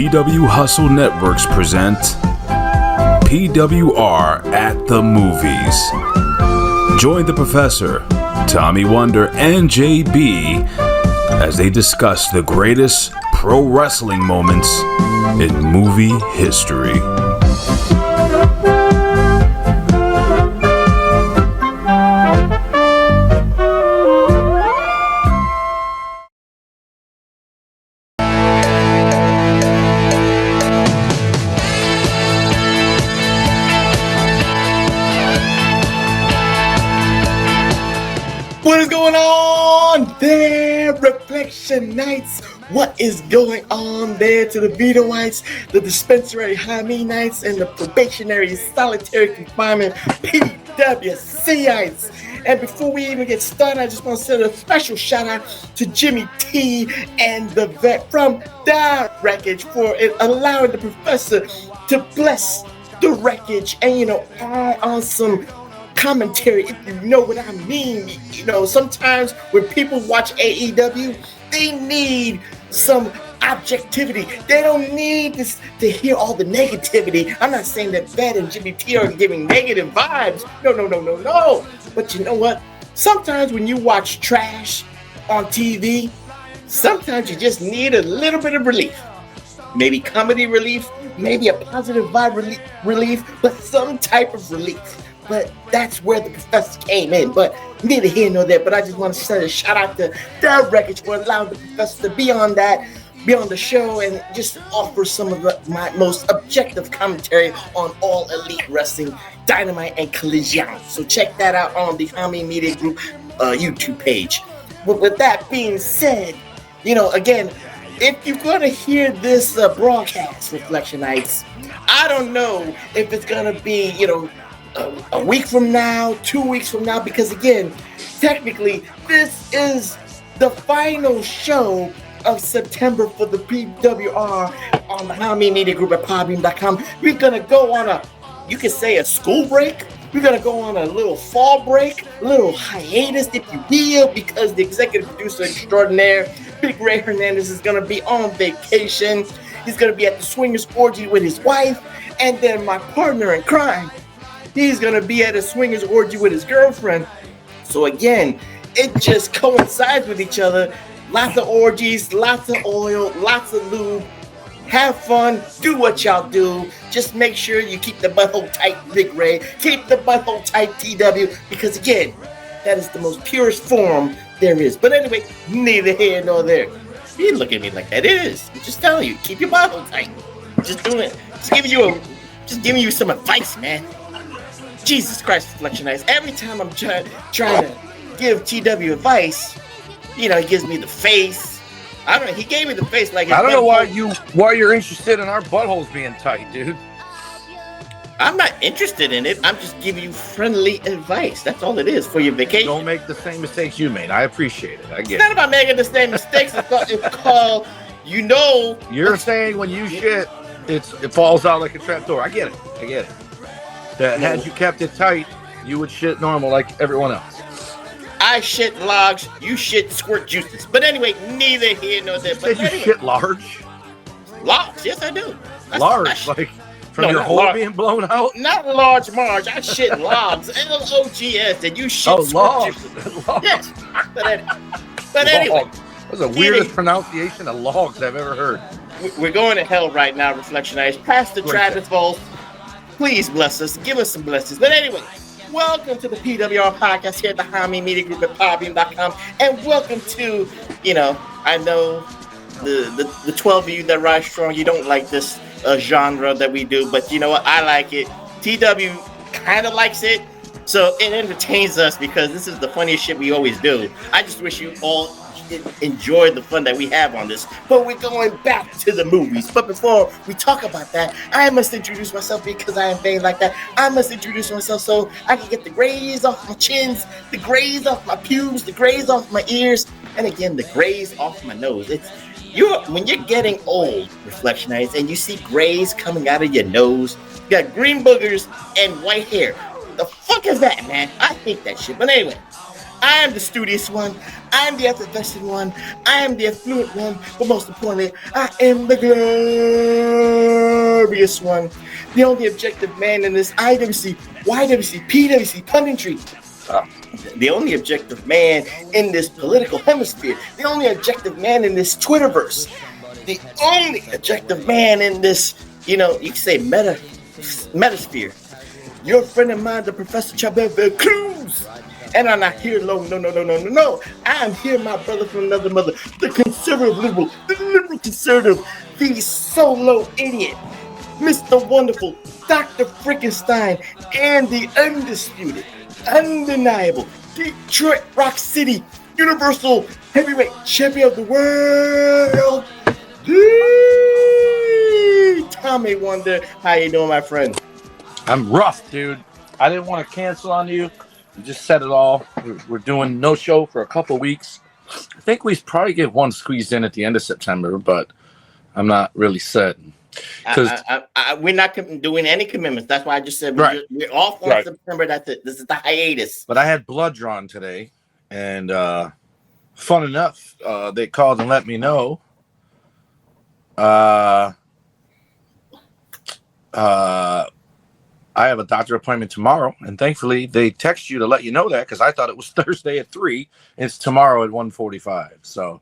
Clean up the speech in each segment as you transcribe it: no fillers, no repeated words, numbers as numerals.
PW Hustle Networks present PWR at the Movies. Join the Professor, Tommy Wonder, and JB as they discuss the greatest pro wrestling moments in movie history. What is going on there, Reflection Knights? What is going on there to the Vetoites, the dispensary Hami Knights, and the probationary solitary confinement PWCites? And before we even get started, I just want to send a special shout out to Jimmy T and the vet from the Wreckage for allowing the professor to bless the wreckage and, on some commentary, if you know what I mean. Sometimes when people watch AEW, they need some objectivity. They don't need this to hear all the negativity. I'm not saying that Vet and Jimmy T are giving negative vibes. No. But you know what? Sometimes when you watch trash on TV, sometimes you just need a little bit of relief. Maybe comedy relief, maybe a positive vibe relief, but some type of relief. But that's where the professor came in. But neither here nor there. But I just want to send a shout out to the Wreckage for allowing the professor to be on the show and just offer some of my most objective commentary on all elite wrestling, Dynamite and Collision. So check that out on the Hami Media Group YouTube page. But with that being said, again, if you're going to hear this broadcast, Reflection Nights, I don't know if it's going to be, a week from now, 2 weeks from now, because again, technically, this is the final show of September for the PWR on the Hami Media Group at podbean.com. We're gonna go on you could say a school break. We're gonna go on a little fall break, a little hiatus, if you will, because the executive producer extraordinaire, Big Ray Hernandez, is gonna be on vacation. He's gonna be at the swingers orgy with his wife, and then my partner in crime, he's going to be at a swingers orgy with his girlfriend. So again, it just coincides with each other. Lots of orgies, lots of oil, lots of lube. Have fun. Do what y'all do. Just make sure you keep the butthole tight, Big Ray. Keep the butthole tight, TW. Because again, that is the most purest form there is. But anyway, neither here nor there. You didn't look at me like that. It is. I'm just telling you. Keep your butthole tight. Just doing it. Just giving you some advice, man. Jesus Christ, Reflection Nights. Every time I'm trying to give TW advice, he gives me the face. I don't know. He gave me the face like I don't know why you're interested in our buttholes being tight, dude. I'm not interested in it. I'm just giving you friendly advice. That's all it is for your vacation. Don't make the same mistakes you made. I appreciate it. I get it. It's not about making the same mistakes. It's called, You're saying when you shit, it falls out like a trapdoor. I get it. That had you kept it tight, you would shit normal like everyone else. I shit logs, you shit squirt juices. But anyway, neither here nor there. But you shit large? Logs, yes I do. Like from your hole being blown out? Not large Marge, I shit logs. L-O-G-S, and you shit squirt juices. Logs. Yes. But anyway. That's the weirdest pronunciation of logs I've ever heard. We're going to hell right now, Reflection Nights. Pastor Travis Volz, please bless us. Give us some blessings. But anyway, welcome to the PWR podcast here at the Hami Media Group at podbean.com. And welcome to, I know the 12 of you that rise strong, you don't like this genre that we do. But you know what? I like it. TW kind of likes it. So it entertains us because this is the funniest shit we always do. I just wish you all enjoy the fun that we have on this, but we're going back to the movies. But before we talk about that, I must introduce myself because I am vain like that. I must introduce myself so I can get the grays off my chins, the grays off my pubes, the grays off my ears, and again the grays off my nose. When you're getting old, Reflection Nights, and you see grays coming out of your nose, you got green boogers and white hair. The fuck is that, man? I hate that shit. But anyway, I am the studious one. I am the effervescent one. I am the affluent one. But most importantly, I am the glorious one. The only objective man in this IWC, YWC, PWC punditry. The only objective man in this political hemisphere. The only objective man in this Twitterverse. The only objective man in this, you can say metasphere. Your friend of mine, the Professor Chabert Cruz. And I'm not here alone. No. I am here, my brother from another mother. The conservative liberal, the liberal conservative, the solo idiot, Mr. Wonderful, Dr. Frickenstein, and the undisputed, undeniable Detroit Rock City Universal Heavyweight Champion of the world, Tommy Wonder. How you doing, my friend? I'm rough, dude. I didn't want to cancel on you. You just said it all. We're doing no show for a couple of weeks. I think we probably get one squeezed in at the end of September, but I'm not really certain. We're not doing any commitments. That's why I just said we're off on September. That's it. This is the hiatus. But I had blood drawn today, and fun enough, they called and let me know. I have a doctor appointment tomorrow, and thankfully they text you to let you know that because I thought it was Thursday at 3. It's tomorrow at 1:45. So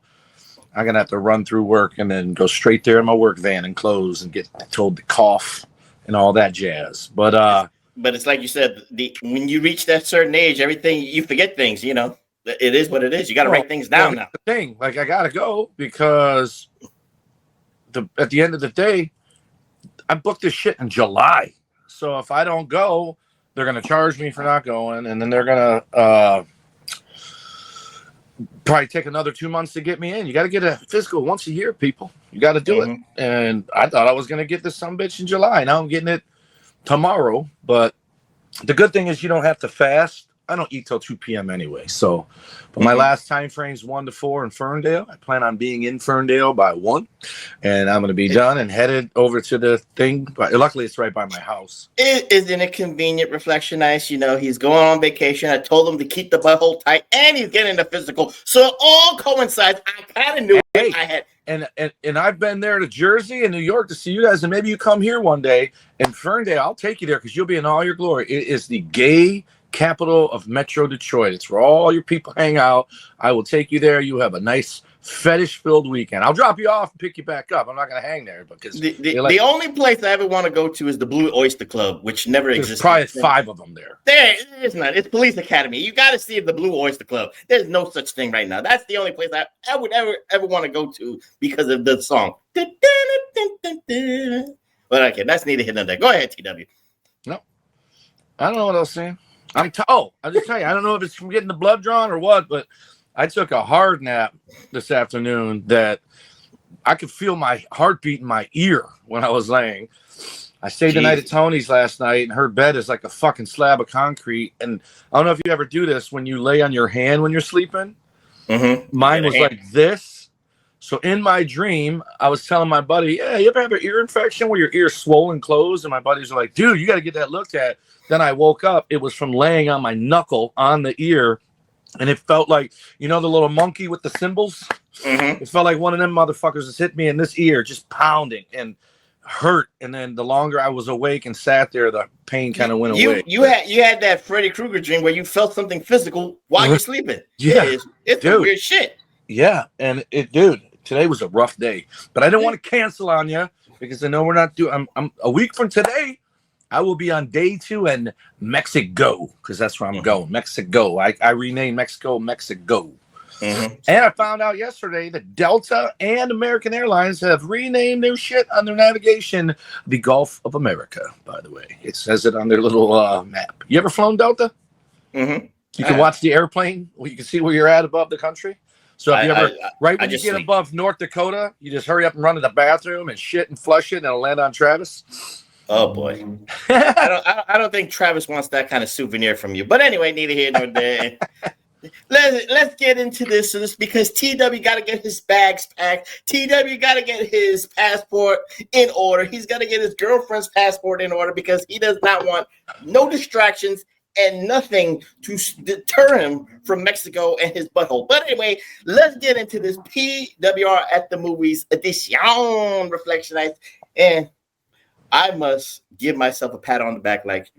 I'm gonna have to run through work and then go straight there in my work van and close and get told to cough and all that jazz. But it's like you said, when you reach that certain age, everything you forget things. It is what it is. You got to write things down now. The thing, I gotta go because at the end of the day, I booked this shit in July. So if I don't go, they're going to charge me for not going, and then they're going to probably take another 2 months to get me in. You got to get a physical once a year, people. You got to do it. And I thought I was going to get this sumbitch in July. Now I'm getting it tomorrow. But the good thing is you don't have to fast. I don't eat till 2 p.m. anyway. So, but my last time frame is 1 to 4 in Ferndale. I plan on being in Ferndale by 1, and I'm going to be done and headed over to the thing. But luckily, it's right by my house. It is in a convenient Reflection Nice. He's going on vacation. I told him to keep the butthole tight, and he's getting the physical. So it all coincides. I kind of knew it. I had. And I've been there to Jersey and New York to see you guys, and maybe you come here one day. In Ferndale, I'll take you there because you'll be in all your glory. It is the gay capital of Metro Detroit. It's where all your people hang out. I will take you there. You have a nice fetish-filled weekend. I'll drop you off and pick you back up. I'm not going to hang there because the only place I ever want to go to is the Blue Oyster Club, which never existed. There's probably 5 of them there. It's not. It's Police Academy. You got to see the Blue Oyster Club. There's no such thing right now. That's the only place I would ever want to go to because of the song. But okay, that's neither here nor there. Go ahead, TW. No, I don't know what else saying. I'll just tell you, I don't know if it's from getting the blood drawn or what, but I took a hard nap this afternoon that I could feel my heartbeat in my ear when I was laying. I stayed the night at Tony's last night, and her bed is like a fucking slab of concrete. And I don't know if you ever do this when you lay on your hand when you're sleeping. Mine was like this. So in my dream, I was telling my buddy, yeah, you ever have an ear infection where your ear's swollen closed? And my buddies were like, dude, you got to get that looked at. Then I woke up. It was from laying on my knuckle on the ear. And it felt like, the little monkey with the cymbals? It felt like one of them motherfuckers has hit me in this ear, just pounding and hurt. And then the longer I was awake and sat there, the pain kind of went away. You had that Freddy Krueger dream where you felt something physical while you're sleeping. Yeah. It's weird shit. Yeah. And dude, today was a rough day. But I didn't want to cancel on you because I know we're not doing. I'm a week from today. I will be on day 2 in Mexico because that's where I'm going. Mexico. I renamed Mexico. And I found out yesterday that Delta and American Airlines have renamed their shit on their navigation the Gulf of America, by the way. It says it on their little map. You ever flown Delta? You can watch the airplane. You can see where you're at above the country. So if you ever, when you get above North Dakota, you just hurry up and run to the bathroom and shit and flush it, and it'll land on Travis. Oh boy, I don't think Travis wants that kind of souvenir from you. But anyway, neither here nor there. Let's get into this. So this because TW got to get his bags packed. TW got to get his passport in order. He's got to get his girlfriend's passport in order because he does not want no distractions and nothing to deter him from Mexico and his butthole. But anyway, let's get into this PWR at the movies edition reflection. And I must give myself a pat on the back like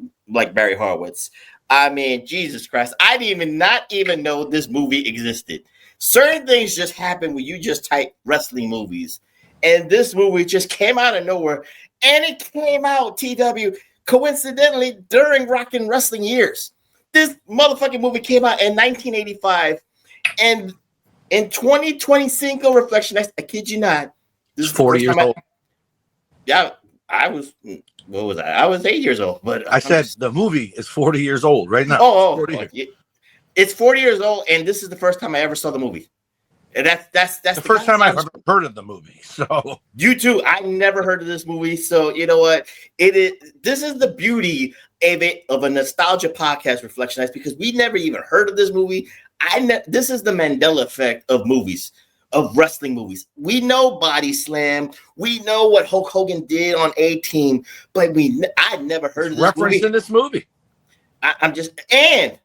Barry Horowitz. I mean, Jesus Christ, I didn't not even know this movie existed. Certain things just happen when you just type wrestling movies. And this movie just came out of nowhere. And it came out, TW, coincidentally, during Rock and Wrestling years. This motherfucking movie came out in 1985. And in 2025 reflection, I kid you not. This is 40 years old. Yeah, I was... What was I? I was 8 years old, but I said the movie is 40 years old right now. It's 40 years old, and this is the first time I ever saw the movie. And that's the first time I've ever heard of the movie. So you too. I never heard of this movie. So you know what? It is. This is the beauty of a nostalgia podcast reflection. That's because we never even heard of this movie. This is the Mandela effect of movies. Of wrestling movies. We know Body Slam. We know what Hulk Hogan did on A-Team, but I'd never heard of this reference in this movie. And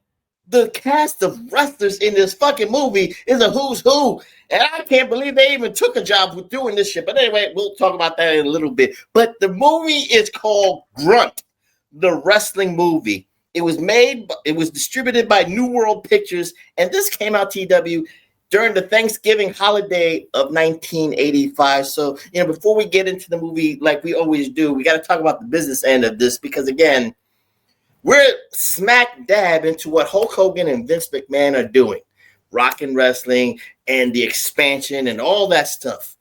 the cast of wrestlers in this fucking movie is a who's who, and I can't believe they even took a job with doing this shit. But anyway, we'll talk about that in a little bit. But the movie is called GRUNT, the wrestling movie. It was distributed by New World Pictures, and this came out, TW, during the Thanksgiving holiday of 1985. So, before we get into the movie like we always do, we got to talk about the business end of this because, again, we're smack dab into what Hulk Hogan and Vince McMahon are doing. Rock and wrestling and the expansion and all that stuff.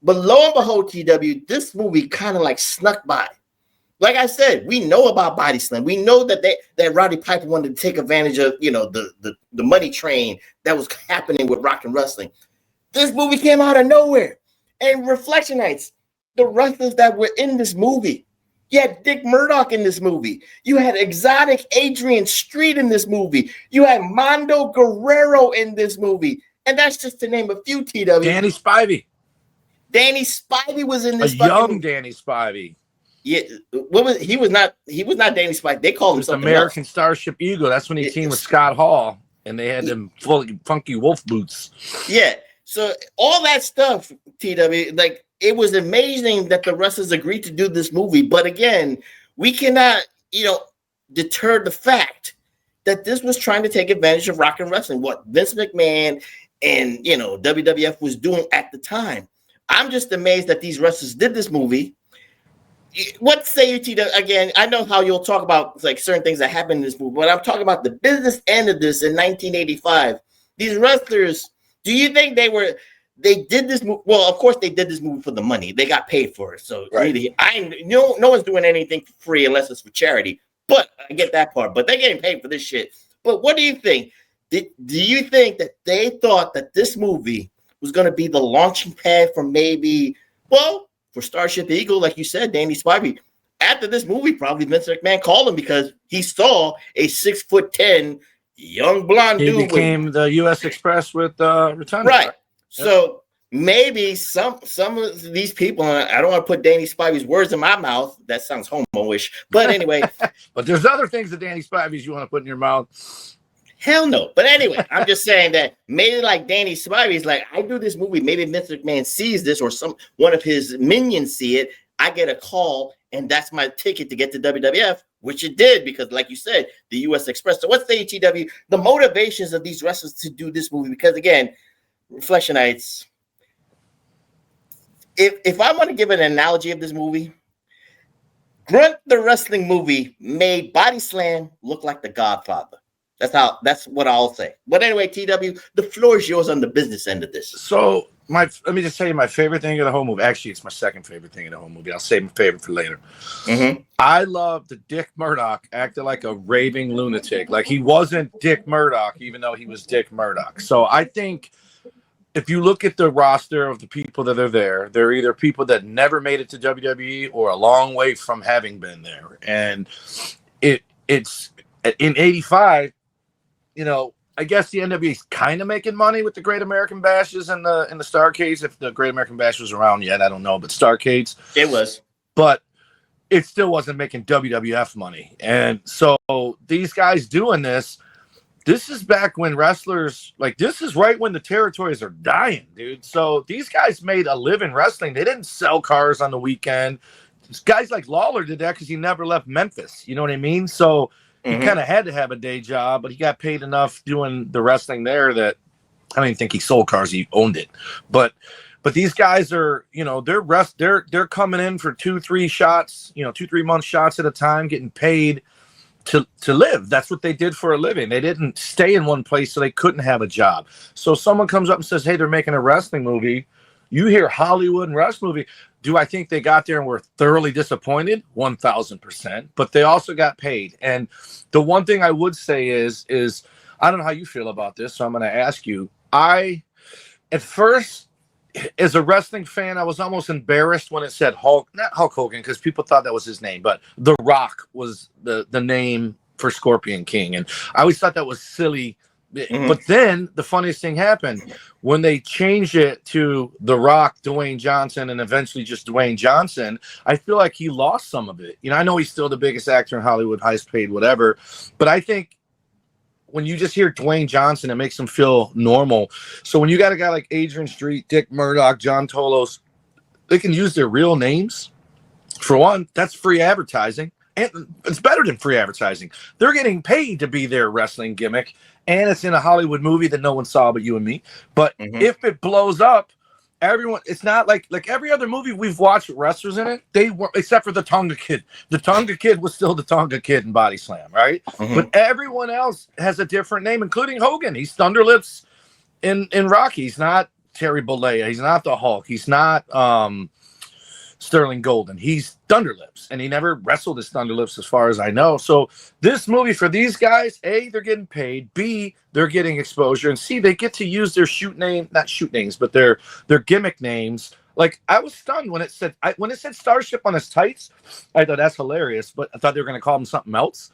But lo and behold, TW, this movie kind of like snuck by. Like I said, we know about Body Slam. We know that Roddy Piper wanted to take advantage of, the money train that was happening with rock and wrestling. This movie came out of nowhere. And Reflection Nights, the wrestlers that were in this movie. You had Dick Murdoch in this movie. You had exotic Adrian Street in this movie. You had Mondo Guerrero in this movie. And that's just to name a few, TW. Danny Spivey. Danny Spivey was in this. A young Danny Spivey. Yeah, he was not Danny Spike. They called him something American else. Starship Eagle. That's when he teamed with Scott Hall, and they had them funky wolf boots. Yeah. So all that stuff, TW, like it was amazing that the wrestlers agreed to do this movie. But again, we cannot, deter the fact that this was trying to take advantage of rock and wrestling. What Vince McMahon and WWF was doing at the time. I'm just amazed that these wrestlers did this movie. What say you, TW? Again, I know how you'll talk about like certain things that happened in this movie, but I'm talking about the business end of this in 1985. These wrestlers, do you think they did this movie? Well, of course they did this movie for the money. They got paid for it. So right. No one's doing anything for free unless it's for charity. But I get that part. But they're getting paid for this shit. But what do you think? Do you think that they thought that this movie was going to be the launching pad for for Starship Eagle, like you said, Danny Spivey? After this movie, probably Vince McMahon called him because he saw a 6'10" young blonde dude. He became the U.S. Express with Rotunda. Right. So maybe some of these people, and I don't want to put Danny Spivey's words in my mouth. That sounds homo-ish. But anyway. But there's other things that Danny Spivey's you want to put in your mouth. Hell no. But anyway, I'm just saying that maybe like Danny Spivey's like, I do this movie. Maybe Vince McMahon sees this or one of his minions see it. I get a call, and that's my ticket to get to WWF, which it did because, like you said, the U.S. Express. So what's the HEW? The motivations of these wrestlers to do this movie? Because, again, Reflection Nights, if I want to give an analogy of this movie, Grunt the wrestling movie made Body Slam look like The Godfather. That's what I'll say. But anyway, TW, the floor is yours on the business end of this. So let me just tell you my favorite thing of the whole movie. Actually, it's my second favorite thing of the whole movie. I'll save my favorite for later. Mm-hmm. I love that Dick Murdoch acted like a raving lunatic. Like he wasn't Dick Murdoch, even though he was Dick Murdoch. So I think if you look at the roster of the people that are there, they're either people that never made it to WWE or a long way from having been there. And it's in 85, I guess the NWA is kind of making money with the Great American Bashes and the Starcades. If the Great American Bash was around yet, I don't know, but Starcades. It was. But it still wasn't making WWF money. And so these guys doing this is back when wrestlers, like, this is right when the territories are dying, dude. So these guys made a living wrestling. They didn't sell cars on the weekend. Guys like Lawler did that because he never left Memphis. You know what I mean? So he kind of had to have a day job, but he got paid enough doing the wrestling there that I don't even think he sold cars. He owned it. But these guys are, you know, they're coming in for 2-3 shots, you know, 2-3 month shots at a time, getting paid to live. That's what they did for a living. They didn't stay in one place so they couldn't have a job. So someone comes up and says, hey, they're making a wrestling movie. You hear Hollywood and wrestling movie. Do I think they got there and were thoroughly disappointed? 1,000%. But they also got paid. And the one thing I would say is I don't know how you feel about this, so I'm going to ask you. At first, as a wrestling fan, I was almost embarrassed when it said not Hulk Hogan, because people thought that was his name, but The Rock was the name for Scorpion King. And I always thought that was silly. But then the funniest thing happened when they changed it to The Rock, Dwayne Johnson, and eventually just Dwayne Johnson. I feel like he lost some of it. You know, I know he's still the biggest actor in Hollywood, highest paid, whatever. But I think when you just hear Dwayne Johnson, it makes him feel normal. So when you got a guy like Adrian Street, Dick Murdoch, John Tolos, they can use their real names. For one, that's free advertising. And it's better than free advertising. They're getting paid to be their wrestling gimmick. And it's in a Hollywood movie that no one saw but you and me. But if it blows up, everyone, it's not like every other movie we've watched with wrestlers in it, they were, except for the Tonga Kid. The Tonga Kid was still the Tonga Kid in Body Slam, right? But everyone else has a different name, including Hogan. He's Thunderlips in Rocky. He's not Terry Bollea. He's not the Hulk. He's not Sterling Golden. He's Thunderlips, and he never wrestled as Thunderlips as far as I know. So this movie for these guys, A, they're getting paid, B, they're getting exposure, and C, they get to use their not shoot names, but their gimmick names. Like, I was stunned when it said Starship on his tights. I thought that's hilarious, but I thought they were going to call him something else.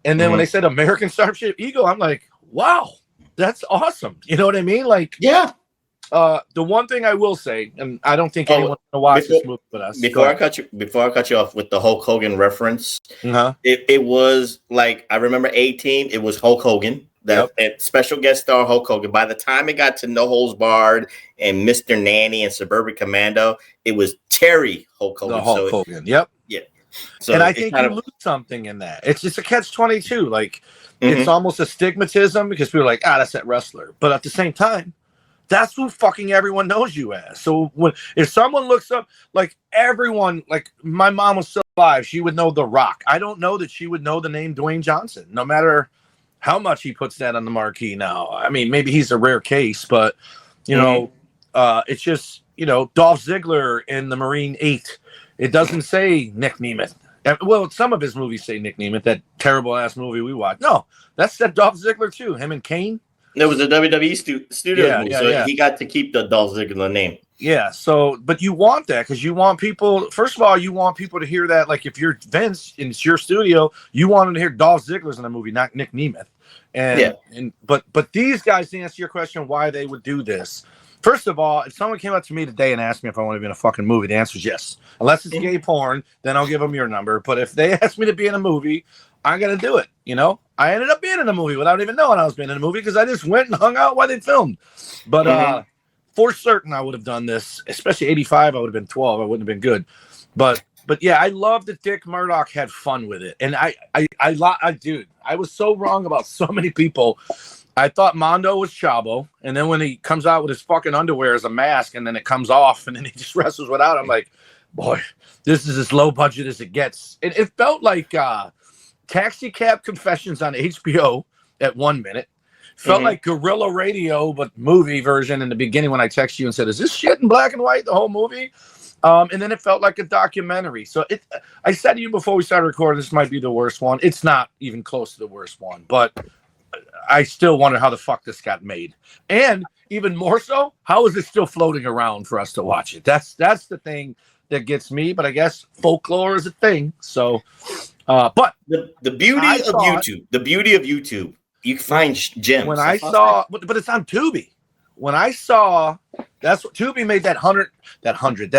And then when they said American Starship Eagle, I'm like, wow, that's awesome. You know what I mean? Like, yeah. The one thing I will say, and I don't think anyone's gonna watch this movie but us. Before I cut you off with the Hulk Hogan reference, it was like, I remember A-Team. It was Hulk Hogan, and special guest star Hulk Hogan. By the time it got to No Holds Barred and Mr. Nanny and Suburban Commando, it was Terry Hulk Hogan. The Hulk Hogan. Yep. Yeah. So, and I think you lose something in that. It's just a catch-22. Like, it's almost a stigmatism because people are like, that's that wrestler. But at the same time, that's who fucking everyone knows you as. So if someone looks up, like, everyone, like, my mom was still alive, she would know The Rock. I don't know that she would know the name Dwayne Johnson, no matter how much he puts that on the marquee now. I mean, maybe he's a rare case, but, you know, it's just, you know, Dolph Ziggler in the Marine 8. It doesn't say Nick Nemeth. Well, some of his movies say Nick Nemeth, that terrible-ass movie we watched. No, that's that Dolph Ziggler, too. Him and Kane. It was a WWE studio movie, so he got to keep the Dolph Ziggler name. Yeah, so, but you want that because you want people, first of all, you want people to hear that, like, if you're Vince and it's your studio, you want them to hear Dolph Ziggler's in the movie, not Nick Nemeth. But these guys, to answer your question, why they would do this, first of all, if someone came up to me today and asked me if I want to be in a fucking movie, the answer is yes. Unless it's gay porn, then I'll give them your number. But if they ask me to be in a movie, I'm going to do it, you know? I ended up being in a movie without even knowing I was being in a movie because I just went and hung out while they filmed. But for certain, I would have done this, especially 85. I would have been 12. I wouldn't have been good. But yeah, I love that Dick Murdoch had fun with it. And dude, I was so wrong about so many people. I thought Mondo was Chavo. And then when he comes out with his fucking underwear as a mask and then it comes off and then he just wrestles without, I'm like, boy, this is as low budget as it gets. It felt like Taxi Cab Confessions on HBO at 1 minute. Felt like Guerrilla Radio, but movie version in the beginning when I texted you and said, is this shit in black and white, the whole movie? And then it felt like a documentary. So I said to you before we started recording, this might be the worst one. It's not even close to the worst one, but I still wonder how the fuck this got made. And even more so, how is it still floating around for us to watch it? That's the thing that gets me, but I guess folklore is a thing. So, but the beauty of YouTube, you can find gems. When I saw, but it's on Tubi. When I saw That's what Tubi made that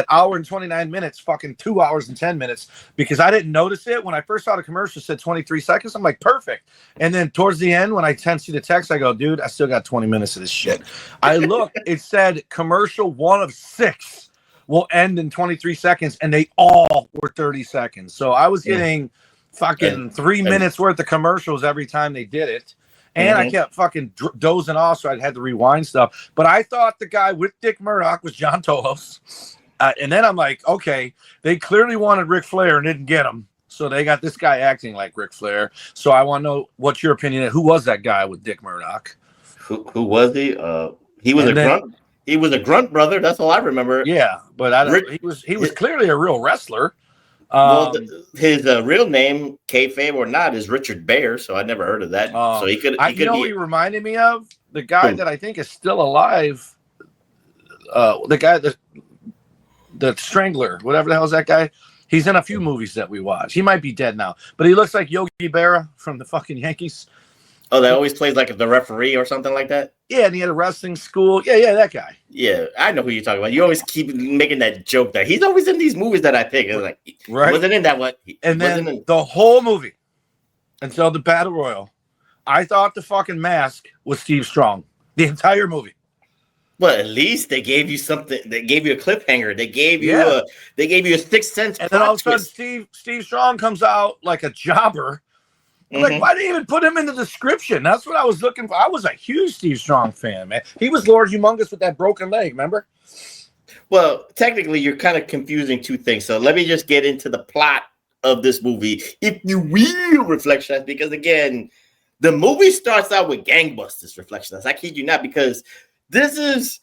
hour and 29 minutes, fucking 2 hours and 10 minutes, because I didn't notice it when I first saw the commercial. It said 23 seconds. I'm like, perfect. And then towards the end, when I see the text, I go, dude, I still got 20 minutes of this shit. I looked, it said commercial 1 of 6 will end in 23 seconds, and they all were 30 seconds. So I was getting fucking 3 minutes worth of commercials every time they did it. And I kept fucking dozing off, so I had to rewind stuff. But I thought the guy with Dick Murdoch was John Tolos. And then I'm like, okay, they clearly wanted Ric Flair and didn't get him. So they got this guy acting like Ric Flair. So I want to know what's your opinion. Who was that guy with Dick Murdoch? Who was he? He was grunt. He was a grunt brother. That's all I remember. Yeah, but he was clearly a real wrestler. His real name, kayfabe or not, is Richard Baer. So I never heard of that. So he could. He reminded me of the guy that I think is still alive. The guy the Strangler, whatever the hell is that guy? He's in a few movies that we watch. He might be dead now, but he looks like Yogi Berra from the fucking Yankees. Oh, that always plays like the referee or something like that? Yeah, and he had a wrestling school. Yeah, that guy. Yeah, I know who you're talking about. You always keep making that joke that he's always in these movies that I pick. It's like, right. Wasn't in that one. And then the whole movie, until the Battle Royal, I thought the fucking mask was Steve Strong. The entire movie. Well, at least they gave you something. They gave you a cliffhanger. They gave you a sixth sense. And then all of a sudden, Steve Strong comes out like a jobber. Like, why didn't you even put him in the description? That's what I was looking for. I was a huge Steve Strong fan, man. He was Lord Humongous with that broken leg, remember? Well, technically, you're kind of confusing two things. So let me just get into the plot of this movie, if you will, Reflection. Because, again, the movie starts out with gangbusters, Reflection. I kid you not, because this is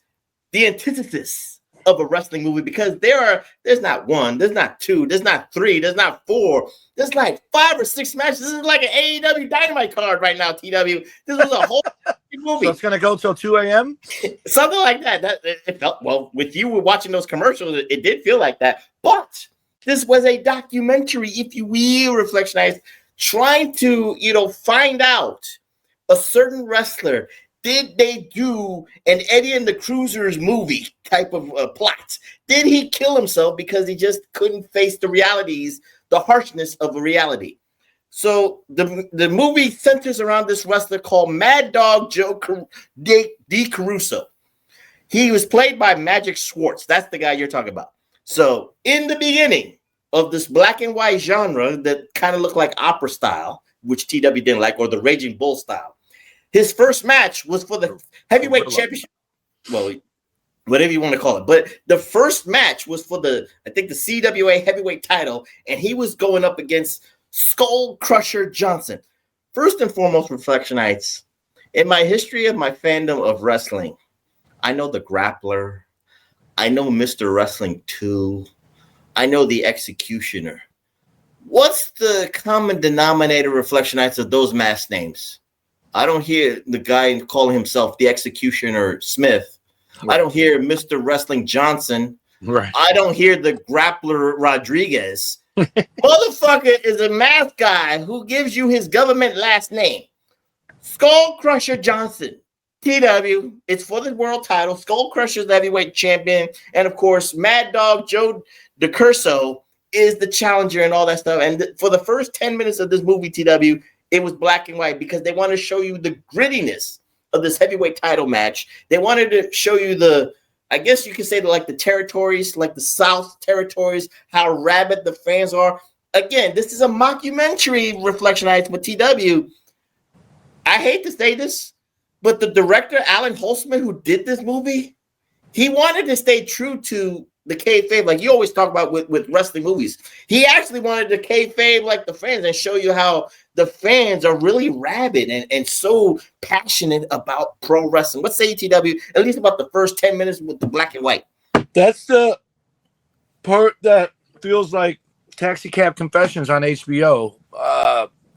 the antithesis of a wrestling movie, because there's not one, there's not two, there's not three, there's not four, there's like 5 or 6 matches. This is like an AEW Dynamite card right now, TW. This is a whole movie. So it's gonna go till 2 a.m. Something like that. It felt, well, with you watching those commercials, it did feel like that. But this was a documentary, if you will, Reflectionize, trying to find out a certain wrestler. Did they do an Eddie and the Cruisers movie type of plot? Did he kill himself because he just couldn't face the realities, the harshness of a reality? So the movie centers around this wrestler called Mad Dog Joe DeCourso. He was played by Magic Schwartz. That's the guy you're talking about. So in the beginning of this black and white genre that kind of looked like opera style, which TW didn't like, or the Raging Bull style, his first match was for the heavyweight championship. Well, whatever you want to call it. But the first match was for the CWA heavyweight title, and he was going up against Skull Crusher Johnson. First and foremost, Reflectionites, in my history of my fandom of wrestling, I know the Grappler. I know Mr. Wrestling 2. I know the Executioner. What's the common denominator, Reflectionites, of those mask names? I don't hear the guy calling himself the Executioner Smith. Right. I don't hear Mr. Wrestling Johnson. Right. I don't hear the Grappler Rodriguez. Motherfucker is a mask guy who gives you his government last name. Skull Crusher Johnson. TW. It's for the world title. Skull Crusher's the heavyweight champion. And, of course, Mad Dog Joe DeCourso is the challenger and all that stuff. And for the first 10 minutes of this movie, TW, it was black and white because they want to show you the grittiness of this heavyweight title match. They wanted to show you I guess you could say the territories, like the South territories, how rabid the fans are. Again, this is a mockumentary, Reflectionites, with TW. I hate to say this, but the director, Alan Holtzman, who did this movie, he wanted to stay true to the kayfabe, like you always talk about with wrestling movies. He actually wanted to kayfabe like the fans and show you how the fans are really rabid and so passionate about pro wrestling. What say you, TW? At least about the first 10 minutes with the black and white. That's the part that feels like Taxi Cab Confessions on HBO,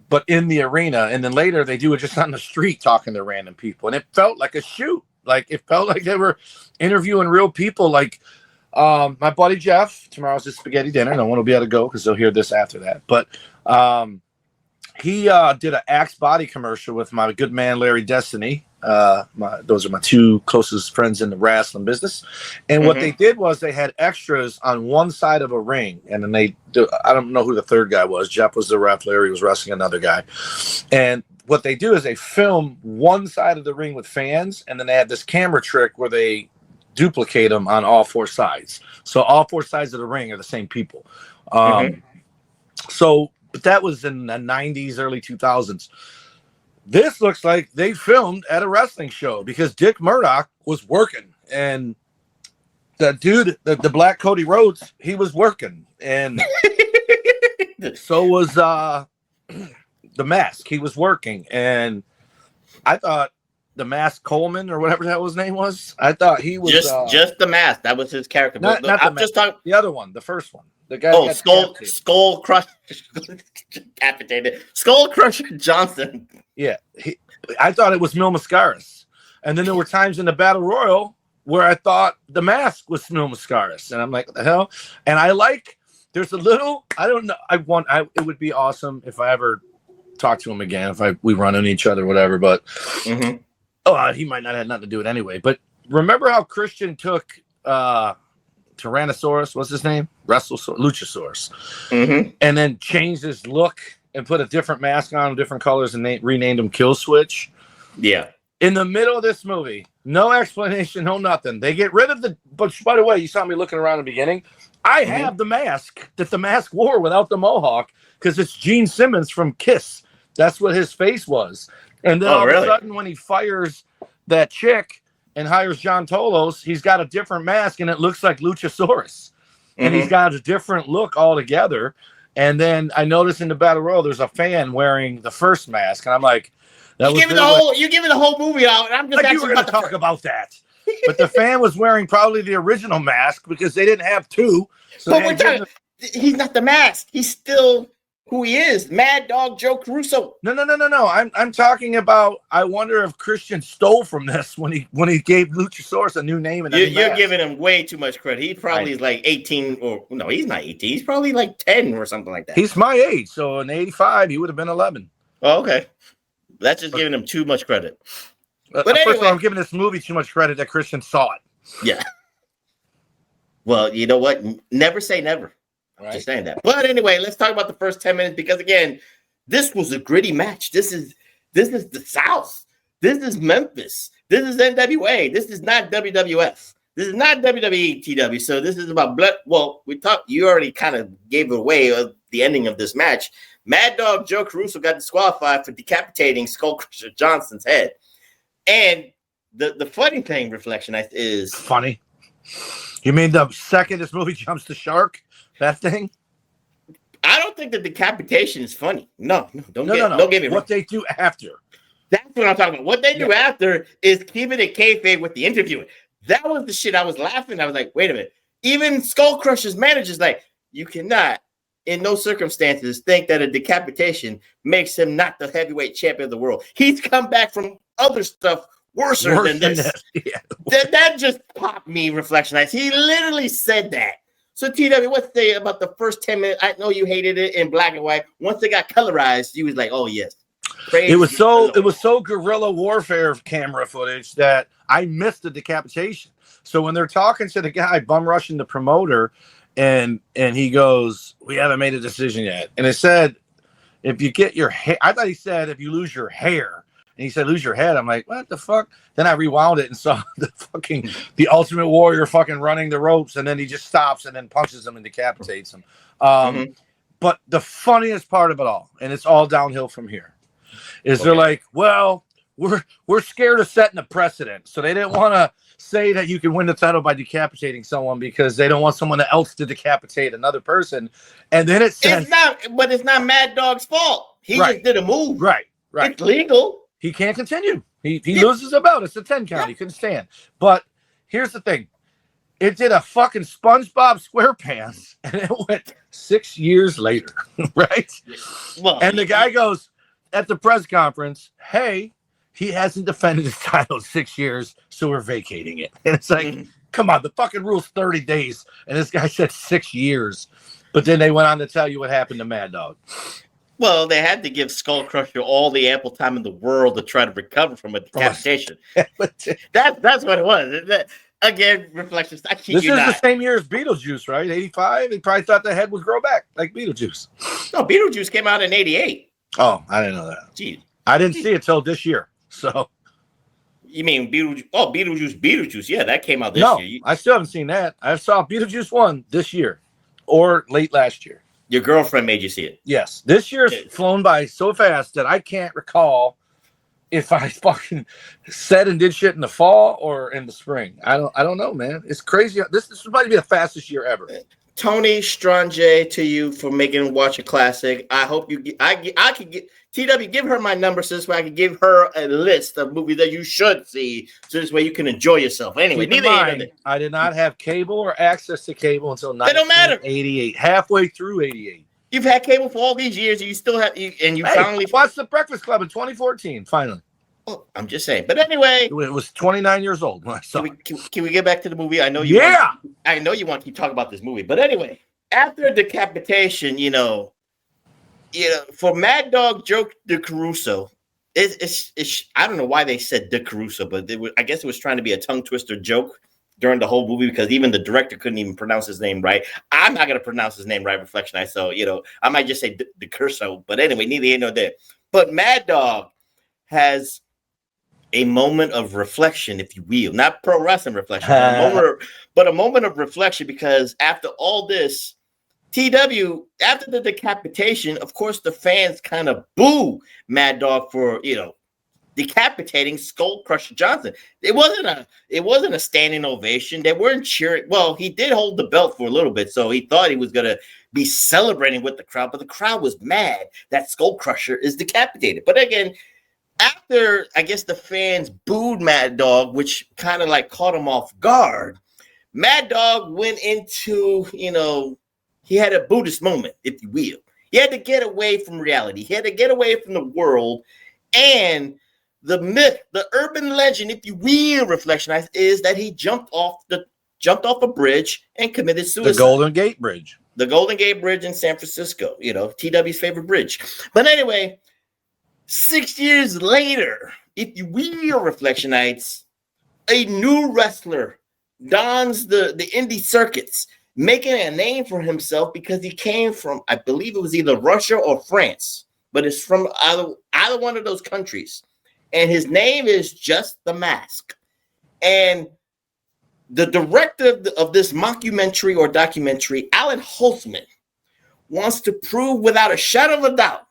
but in the arena. And then later they do it just on the street talking to random people. And it felt like a shoot. Like it felt like they were interviewing real people. Like my buddy Jeff, tomorrow's his spaghetti dinner. No one will be able to go because they'll hear this after that. But he did an Axe body commercial with my good man Larry Destiny. Those are my two closest friends in the wrestling business. And what they did was they had extras on one side of a ring. And then I don't know who the third guy was. Jeff was the ref. Larry was wrestling another guy. And what they do is they film one side of the ring with fans. And then they have this camera trick where they duplicate them on all four sides. So all four sides of the ring are the same people. So but that was in the 90s, early 2000s. This looks like they filmed at a wrestling show because Dick Murdoch was working, and the dude, the Black Cody Rhodes, he was working, and so was the Mask. He was working, and I thought the Mask Coleman or whatever that his name was. I thought he was just the Mask. That was his character. Not I'm just talking the other one, the first one. The guy Skull Crusher decapitated. Skull Crusher Johnson. Yeah, I thought it was Mil Mascaras. And then there were times in the Battle Royal where I thought the Mask was Mil Mascaras. And I'm like, what the hell? And there's a little, I don't know. It would be awesome if I ever talk to him again, if we run into each other, whatever. But he might not have nothing to do with it anyway. But remember how Christian took Tyrannosaurus, what's his name? Luchasaurus. And then changed his look and put a different mask on him, different colors, and renamed him Kill Switch. Yeah. In the middle of this movie, no explanation, no nothing. They get rid of but by the way, you saw me looking around in the beginning. I have the mask that the Mask wore without the mohawk because it's Gene Simmons from Kiss. That's what his face was. And then all of a sudden, when he fires that chick and hires John Tolos, he's got a different mask, and it looks like Luchasaurus. And he's got a different look altogether. And then I noticed in the Battle Royal, there's a fan wearing the first mask, and I'm like, you're giving the whole movie out, and I'm just like you were going to talk about that. But the fan was wearing probably the original mask because they didn't have two. So but he's not the Mask. He's still who he is, Mad Dog Joe Caruso. No. I'm talking about. I wonder if Christian stole from this when he gave Luchasaurus a new name. And you're giving him way too much credit. He probably is like 18, or no, he's not 18. He's probably like 10 or something like that. He's my age, so in '85 he would have been 11. Oh, okay. That's just giving him too much credit. But anyway, first of all, I'm giving this movie too much credit that Christian saw it. Yeah. Well, you know what? Never say never. Right. Just saying that. But anyway, let's talk about the first 10 minutes because again, this was a gritty match. This is the South. This is Memphis. This is NWA. This is not WWF. This is not WWE TW. So this is about blood. Well, you already kind of gave it away of the ending of this match. Mad Dog Joe Caruso got disqualified for decapitating Skull Crusher Johnson's head. And the funny thing, Reflection, is funny. You mean the second this movie jumps the shark? That thing? I don't think the decapitation is funny. No. Don't get me wrong. What they do after. That's what I'm talking about. What they do after is keeping it kayfabe with the interviewing. That was the shit I was laughing. I was like, wait a minute. Even Skull Crusher's manager's like, you cannot, in no circumstances, think that a decapitation makes him not the heavyweight champion of the world. He's come back from other stuff worse than this. Yeah. That just popped me, Reflection. He literally said that. So, TW, what's the about the first 10 minutes? I know you hated it in black and white. Once it got colorized, you was like, oh, yes. It was so guerrilla warfare camera footage that I missed the decapitation. So when they're talking to the guy bum rushing the promoter, and he goes, we haven't made a decision yet. And it said, if you get your hair, I thought he said, if you lose your hair. And he said, lose your head. I'm like, what the fuck? Then I rewound it and saw the Ultimate Warrior fucking running the ropes. And then he just stops and then punches him and decapitates him. But the funniest part of it all, and it's all downhill from here, is they're like, well, we're scared of setting a precedent. So they didn't want to say that you can win the title by decapitating someone because they don't want someone else to decapitate another person. And then it's not Mad Dog's fault. He just did a move. Right. It's legal. He can't continue. He loses a belt. It's a 10 count. He couldn't stand. But here's the thing. It did a fucking SpongeBob SquarePants, and it went 6 years later, right? Well, and the guy goes at the press conference, hey, he hasn't defended his title in 6 years, so we're vacating it. And it's like, come on, the fucking rule's 30 days, and this guy said 6 years. But then they went on to tell you what happened to Mad Dog. Well, they had to give Skull Crusher all the ample time in the world to try to recover from a decapitation. That's what it was. Again, reflections. I kid This you is not. the same year as Beetlejuice, right? 85. He probably thought the head would grow back like Beetlejuice. No, Beetlejuice came out in 88. Oh, I didn't know that. Jeez. I didn't see it till this year. So You mean Beetlejuice? Oh, Beetlejuice. Yeah, that came out this year. I still haven't seen that. I saw Beetlejuice 1 this year or late last year. Your girlfriend made you see it. Yes. This year's flown by so fast that I can't recall if I fucking said and did shit in the fall or in the spring. I don't know, man. It's crazy. This might be the fastest year ever. Tony Strange to you for making watch a classic. I hope you I could get TW, give her my number so this way I can give her a list of movies that you should see so this way you can enjoy yourself. Anyway, I did not have cable or access to cable until 1988, halfway through 88. You've had cable for all these years and you still have finally watched The Breakfast Club in 2014, finally. Oh, I'm just saying. But anyway, it was 29 years old when I saw it. Can we get back to the movie? I know you want to keep talking about this movie. But anyway, after decapitation, for Mad Dog Joe DeCourso, it's I don't know why they said DeCourso, but I guess it was trying to be a tongue twister joke during the whole movie because even the director couldn't even pronounce his name right. I'm not going to pronounce his name right, Reflection. So, I might just say DeCourso. But anyway, neither here nor there. But Mad Dog has a moment of reflection, if you will, not pro wrestling reflection, but a moment of reflection because after all this, TW, after the decapitation, of course, the fans kind of boo Mad Dog for, decapitating Skull Crusher Johnson. It wasn't a standing ovation. They weren't cheering. Well, he did hold the belt for a little bit, so he thought he was going to be celebrating with the crowd, but the crowd was mad that Skull Crusher is decapitated. But again, after, I guess, the fans booed Mad Dog, which kind of like caught him off guard, Mad Dog went into, he had a Buddhist moment, if you will. He had to get away from reality. He had to get away from the world. And the myth, the urban legend, if you will, Reflection, is that he jumped off a bridge and committed suicide. The Golden Gate Bridge. The Golden Gate Bridge in San Francisco, TW's favorite bridge. But anyway, 6 years later, if you will, Reflectionites, a new wrestler dons the indie circuits, making a name for himself because he came from, I believe it was either Russia or France, but it's from either one of those countries. And his name is Just the Mask. And the director of this mockumentary or documentary, Alan Holtzman, wants to prove without a shadow of a doubt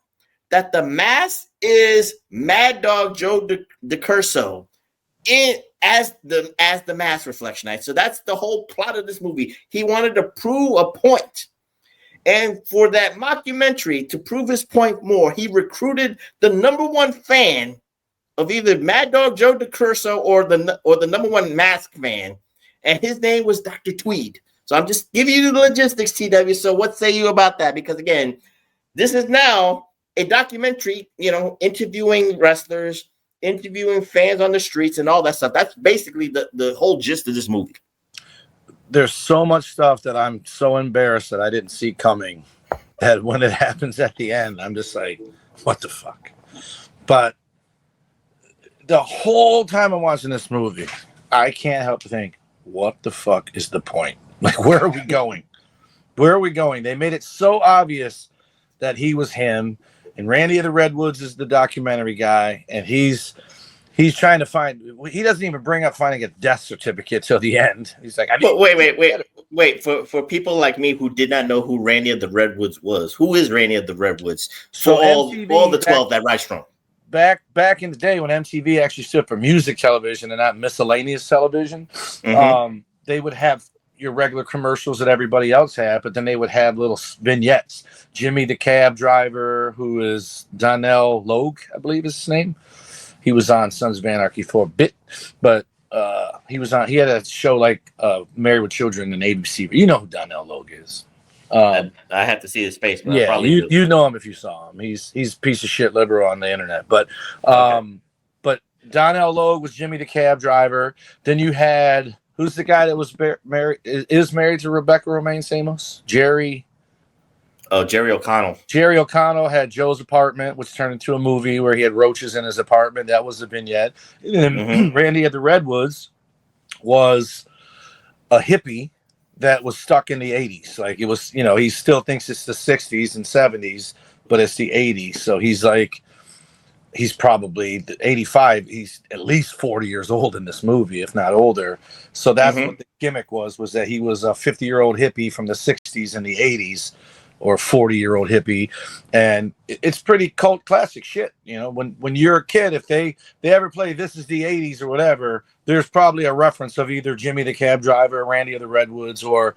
that the mask is Mad Dog Joe DeCourso as the mask, Reflection. So that's the whole plot of this movie. He wanted to prove a point. And for that mockumentary, to prove his point more, he recruited the number one fan of either Mad Dog Joe DeCourso or the number one mask fan. And his name was Dr. Tweed. So I'm just giving you the logistics, TW. So what say you about that? Because again, this is now a documentary, interviewing wrestlers, interviewing fans on the streets and all that stuff. That's basically the whole gist of this movie. There's so much stuff that I'm so embarrassed that I didn't see coming that when it happens at the end, I'm just like, what the fuck? But the whole time I'm watching this movie, I can't help but think, what the fuck is the point? Like, where are we going? Where are we going? They made it so obvious that he was him. And Randy of the Redwoods is the documentary guy, and he's trying to find. He doesn't even bring up finding a death certificate till the end. He's like, wait. For people like me who did not know who Randy of the Redwoods was, who is Randy of the Redwoods? So all the 12 that rise from. Back in the day when MTV actually stood for music television and not miscellaneous television, they would have your regular commercials that everybody else had, but then they would have little vignettes. Jimmy the cab driver, who is Donnell Logue, I believe is his name. He was on Sons of Anarchy for a bit, but he had a show like Married with Children and ABC. You know who Donnell Logue is. I have to see his face. But yeah, you know him if you saw him. He's a piece of shit liberal on the internet. But but Donnell Logue was Jimmy the cab driver. Then you had, who's the guy that was married to Rebecca Romaine Samos? Jerry. Oh, Jerry O'Connell. Jerry O'Connell had Joe's apartment, which turned into a movie where he had roaches in his apartment. That was the vignette. And Randy of the Redwoods was a hippie that was stuck in the 80s. Like it was, he still thinks it's the 60s and 70s, but it's the 80s. So he's like, he's probably 85. He's at least 40 years old in this movie, if not older. So that's what the gimmick was that he was a 50-year-old hippie from the 60s and the 80s, or 40-year-old hippie. And it's pretty cult classic shit. When you're a kid, if they ever play This Is the 80s or whatever, there's probably a reference of either Jimmy the Cab Driver, Randy of the Redwoods, or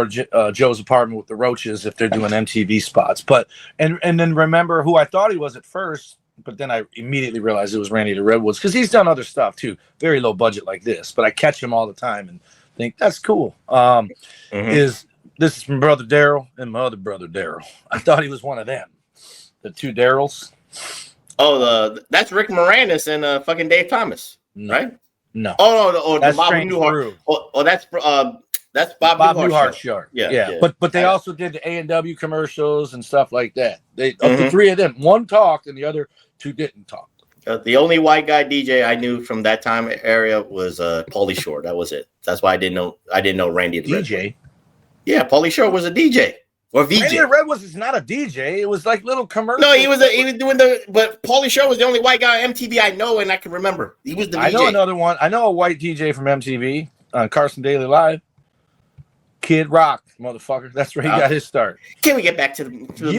Joe's Apartment with the Roaches if they're doing MTV spots. But and then remember who I thought he was at first, but then I immediately realized it was Randy of the Redwoods, because he's done other stuff too, very low budget like this. But I catch him all the time and think that's cool. This is from Brother Daryl and my other brother Daryl. I thought he was one of them, the two Daryls. Oh, that's Rick Moranis and fucking Dave Thomas, right? No. Oh, no, that's Bob Newhart. That's Bob Newhart show. Yeah. But they also did the A&W commercials and stuff like that. Of the three of them, one talked and the other two didn't talk. The only white guy DJ I knew from that time area was Pauly Shore. That was it. That's why I didn't know Randy the DJ. Yeah, Pauly Shore was a DJ or VJ. Randy the Redwoods is not a DJ. It was like little commercials. No, he was doing but Pauly Shore was the only white guy on MTV I know and I can remember. He was the DJ. I know another one. I know a white DJ from MTV on Carson Daily Live. Kid Rock, motherfucker. That's where he got his start. Can we get back to the movie?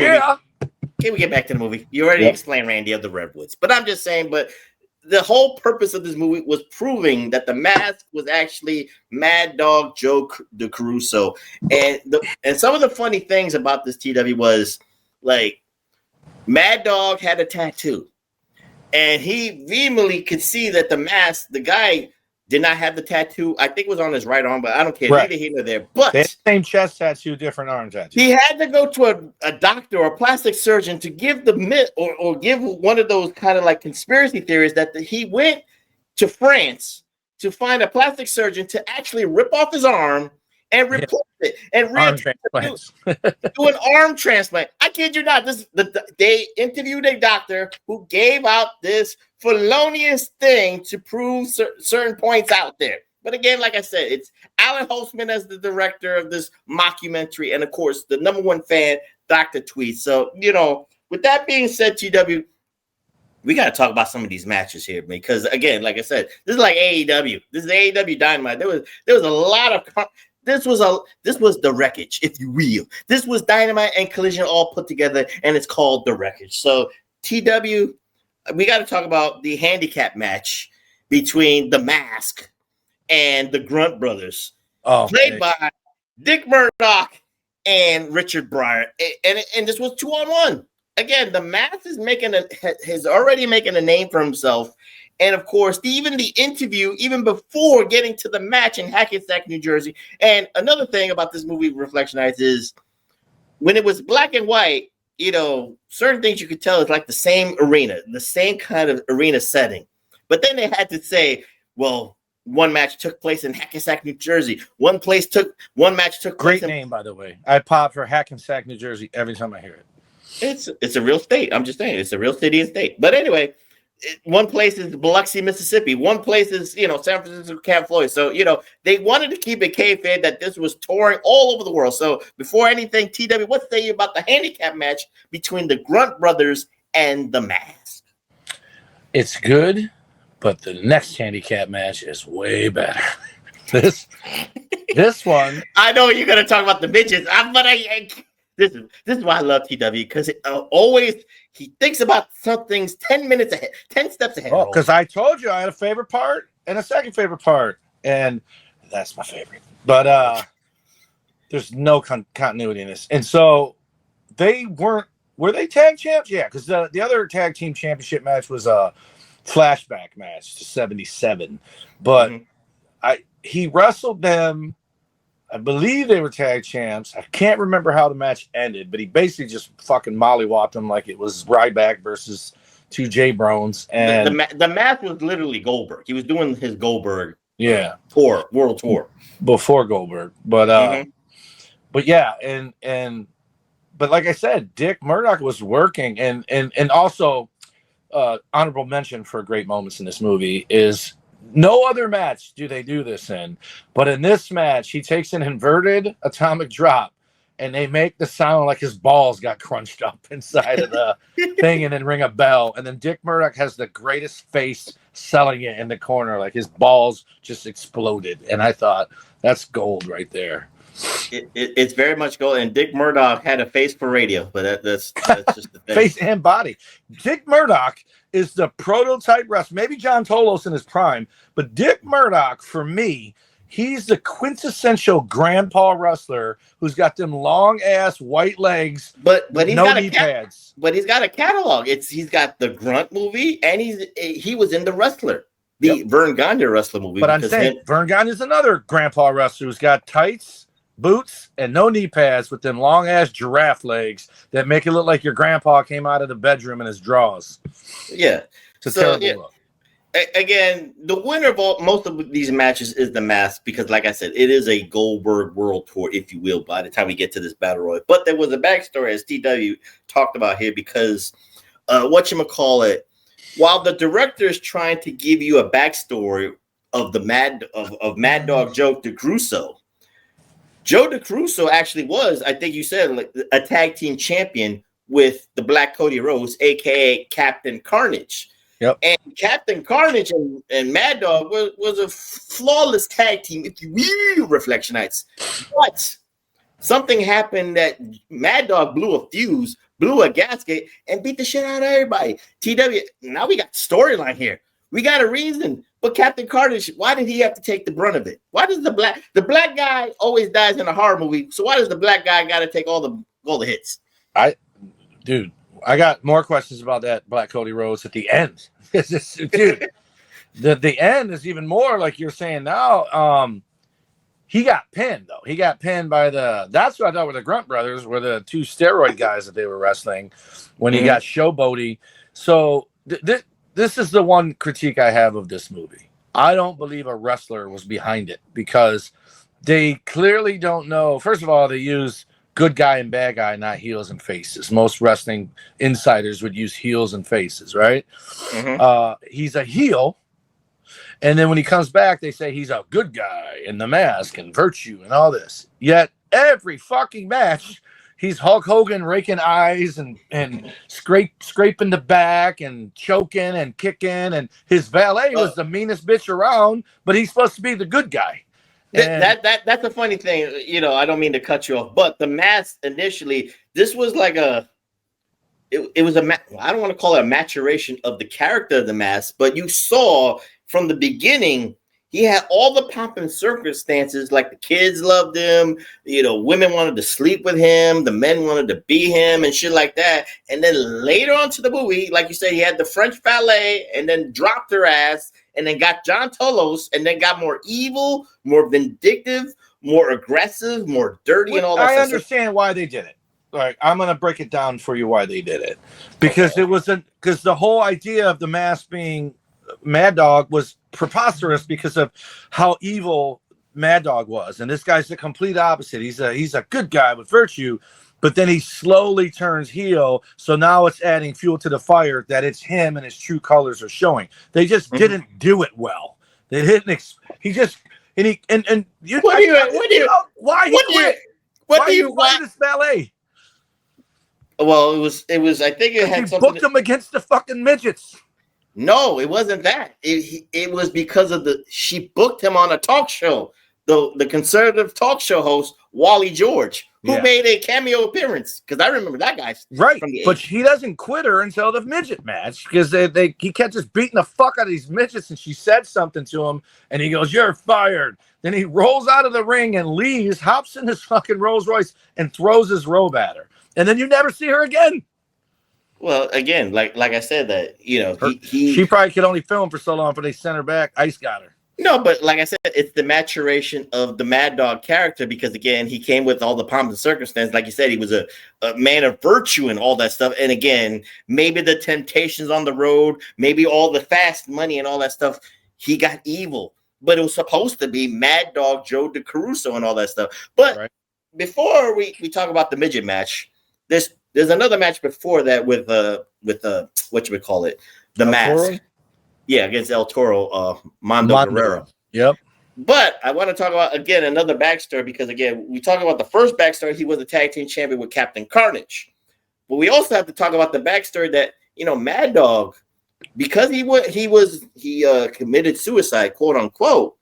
Can we get back to the movie? You already explained Randy of the Redwoods, but I'm just saying, but the whole purpose of this movie was proving that the mask was actually Mad Dog Joe DeCourso. And some of the funny things about this TW was like Mad Dog had a tattoo and he vehemently could see that the mask, the guy did not have the tattoo. I think it was on his right arm, but I don't care. Right. Neither here nor there. But they had the same chest tattoo, different arm tattoo. He had to go to a doctor or a plastic surgeon to give the myth or give one of those kind of like conspiracy theories that he went to France to find a plastic surgeon to actually rip off his arm and replace it and do an arm transplant. I kid you not. They interviewed a doctor who gave out this felonious thing to prove certain points out there. But again, like I said, it's Alan Holtzman as the director of this mockumentary, and of course, the number one fan, Dr. Tweet. So, with that being said, TW, we got to talk about some of these matches here, because again, like I said, this is like AEW. This is AEW Dynamite. There was a lot of. This was the Wreckage, if you will. This was Dynamite and Collision all put together, and it's called the Wreckage. So, TW, we got to talk about the handicap match between the Mask and the Grunt brothers, played by Dick Murdoch and Richard Pryor, and this was 2-on-1. Again, the Mask is already making a name for himself. And of course, even the interview, even before getting to the match in Hackensack, New Jersey. And another thing about this movie, Reflection Nights, is when it was black and white, certain things you could tell is like the same arena, the same kind of arena setting. But then they had to say, well, one match took place in Hackensack, New Jersey. One match took place. Great name, by the way. I pop for Hackensack, New Jersey every time I hear it. It's a real state. I'm just saying, it's a real city and state. But anyway. One place is Biloxi, Mississippi. One place is, San Francisco, Camp Floyd. So, they wanted to keep it kayfabe that this was touring all over the world. So, before anything, TW, what say you about the handicap match between the Grunt brothers and the Mask? It's good, but the next handicap match is way better. This one. I know you're gonna talk about the midgets, but this is why I love TW, because he thinks about some things 10 minutes ahead, 10 steps ahead. Oh, because I told you I had a favorite part and a second favorite part, and that's my favorite. But there's no continuity in this, and so they were they tag champs? Yeah, because the other tag team championship match was a flashback match to 77, but he wrestled them. I believe they were tag champs. I can't remember how the match ended, but he basically just fucking mollywopped them like it was Ryback versus two J-Brones. And the match was literally Goldberg. He was doing his Goldberg world tour before Goldberg. But yeah, and but like I said, Dick Murdoch was working, and also honorable mention for great moments in this movie is no other match do they do this in, but in this match, he takes an inverted atomic drop, and they make the sound like his balls got crunched up inside of the thing, and then ring a bell, and then Dick Murdoch has the greatest face selling it in the corner, like his balls just exploded, and I thought that's gold right there. It's very much gold, and Dick Murdoch had a face for radio, but that's just the thing. Face and body. Dick Murdoch is the prototype wrestler. Maybe John Tolos in his prime, but Dick Murdoch, for me, he's the quintessential grandpa wrestler who's got them long ass white legs, but he's no got knee pads. But he's got a catalog. He's got the Grunt movie, and he was in the Wrestler, the Vern Gagne wrestler movie. But I'm saying Vern Gagne is another grandpa wrestler who's got tights, boots, and no knee pads with them long ass giraffe legs that make it look like your grandpa came out of the bedroom in his drawers. Yeah. It's a terrible look. Again, the winner of most of these matches is the Mask, because, like I said, it is a Goldberg World Tour, if you will, by the time we get to this Battle Royal. But there was a backstory, as TW talked about here, because whatchamacallit, while the director is trying to give you a backstory of the Mad Dog Joe DeCourso, Joe DeCourso actually was, I think you said, like, a tag team champion with the Black Cody Rhodes, a.k.a. Captain Carnage. Yep. And Captain Carnage and Mad Dog was a flawless tag team, if you will, Reflectionites. But something happened that Mad Dog blew a fuse, blew a gasket, and beat the shit out of everybody. TW, now we got storyline here. We got a reason. But Captain Carnage, why did he have to take the brunt of it? Why does the black guy always dies in a horror movie? So why does the black guy got to take all the hits? I got more questions about that Black Cody Rhodes at the end. Dude, the end is even more like you're saying now. He got pinned, though. He got pinned by that's what I thought were the Grunt brothers, were the two steroid guys that they were wrestling when he got showboaty. So this is the one critique I have of this movie. I don't believe a wrestler was behind it, because they clearly don't know. First of all, they use good guy and bad guy, not heels and faces. Most wrestling insiders would use heels and faces, right? He's a heel, and then when he comes back, they say he's a good guy in the Mask and Virtue and all this. Yet every fucking match, he's Hulk Hogan raking eyes and scraping the back and choking and kicking, and his valet was the meanest bitch around, but he's supposed to be the good guy. That's a funny thing, I don't mean to cut you off, but the Mask initially, this was like I don't want to call it a maturation of the character of the Mask, but you saw from the beginning, he had all the pomp and circumstances, like the kids loved him, women wanted to sleep with him, the men wanted to be him and shit like that. And then later on to the movie, like you said, he had the French ballet and then dropped her ass and then got John Tolos and then got more evil, more vindictive, more aggressive, more dirty, and all that stuff. I understand why they did it. Like, I'm going to break it down for you why they did it. Because because the whole idea of the Mask being Mad Dog was preposterous because of how evil Mad Dog was, and this guy's the complete opposite. He's a good guy with virtue, but then he slowly turns heel. So now it's adding fuel to the fire that it's him and his true colors are showing. They just didn't do it well. They didn't. Why this ballet? Well, it was. I think it had something. Booked him against the fucking midgets. No, it wasn't that. It was because of she booked him on a talk show, the conservative talk show host, Wally George, who made a cameo appearance. Because I remember that guy. Right, but he doesn't quit her until the midget match, because he kept just beating the fuck out of these midgets, and she said something to him, and he goes, "You're fired." Then he rolls out of the ring and leaves, hops in his fucking Rolls Royce, and throws his robe at her. And then you never see her again. Well, again, like I said, that she probably could only film for so long, but they sent her back. Ice got her. No, but like I said, it's the maturation of the Mad Dog character, because again, he came with all the pomp and circumstance. Like you said, he was a man of virtue and all that stuff. And again, maybe the temptations on the road, maybe all the fast money and all that stuff. He got evil, but it was supposed to be Mad Dog Joe DeCourso and all that stuff. But before we talk about the midget match, there's another match before that with what you would call it, the El Mask. Toro? Yeah, against El Toro, Mando Guerrero. Yep. But I want to talk about, again, another backstory, because, again, we talk about the first backstory. He was a tag team champion with Captain Carnage. But we also have to talk about the backstory that, Mad Dog, because he committed suicide, quote unquote,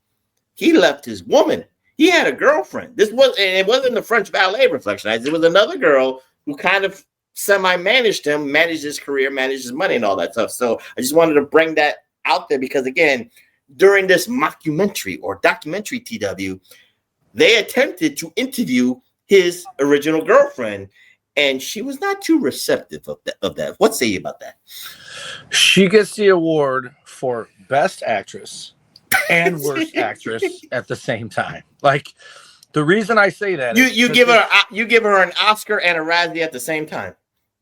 he left his woman. He had a girlfriend. It wasn't the French Ballet Reflection. It was another girl who kind of semi-managed him, managed his career, managed his money and all that stuff. So I just wanted to bring that out there because, again, during this mockumentary or documentary, TW, they attempted to interview his original girlfriend, and she was not too receptive of that. What say you about that? She gets the award for Best Actress and Worst Actress at the same time. Like, the reason I say that you give her an Oscar and a Razzie at the same time.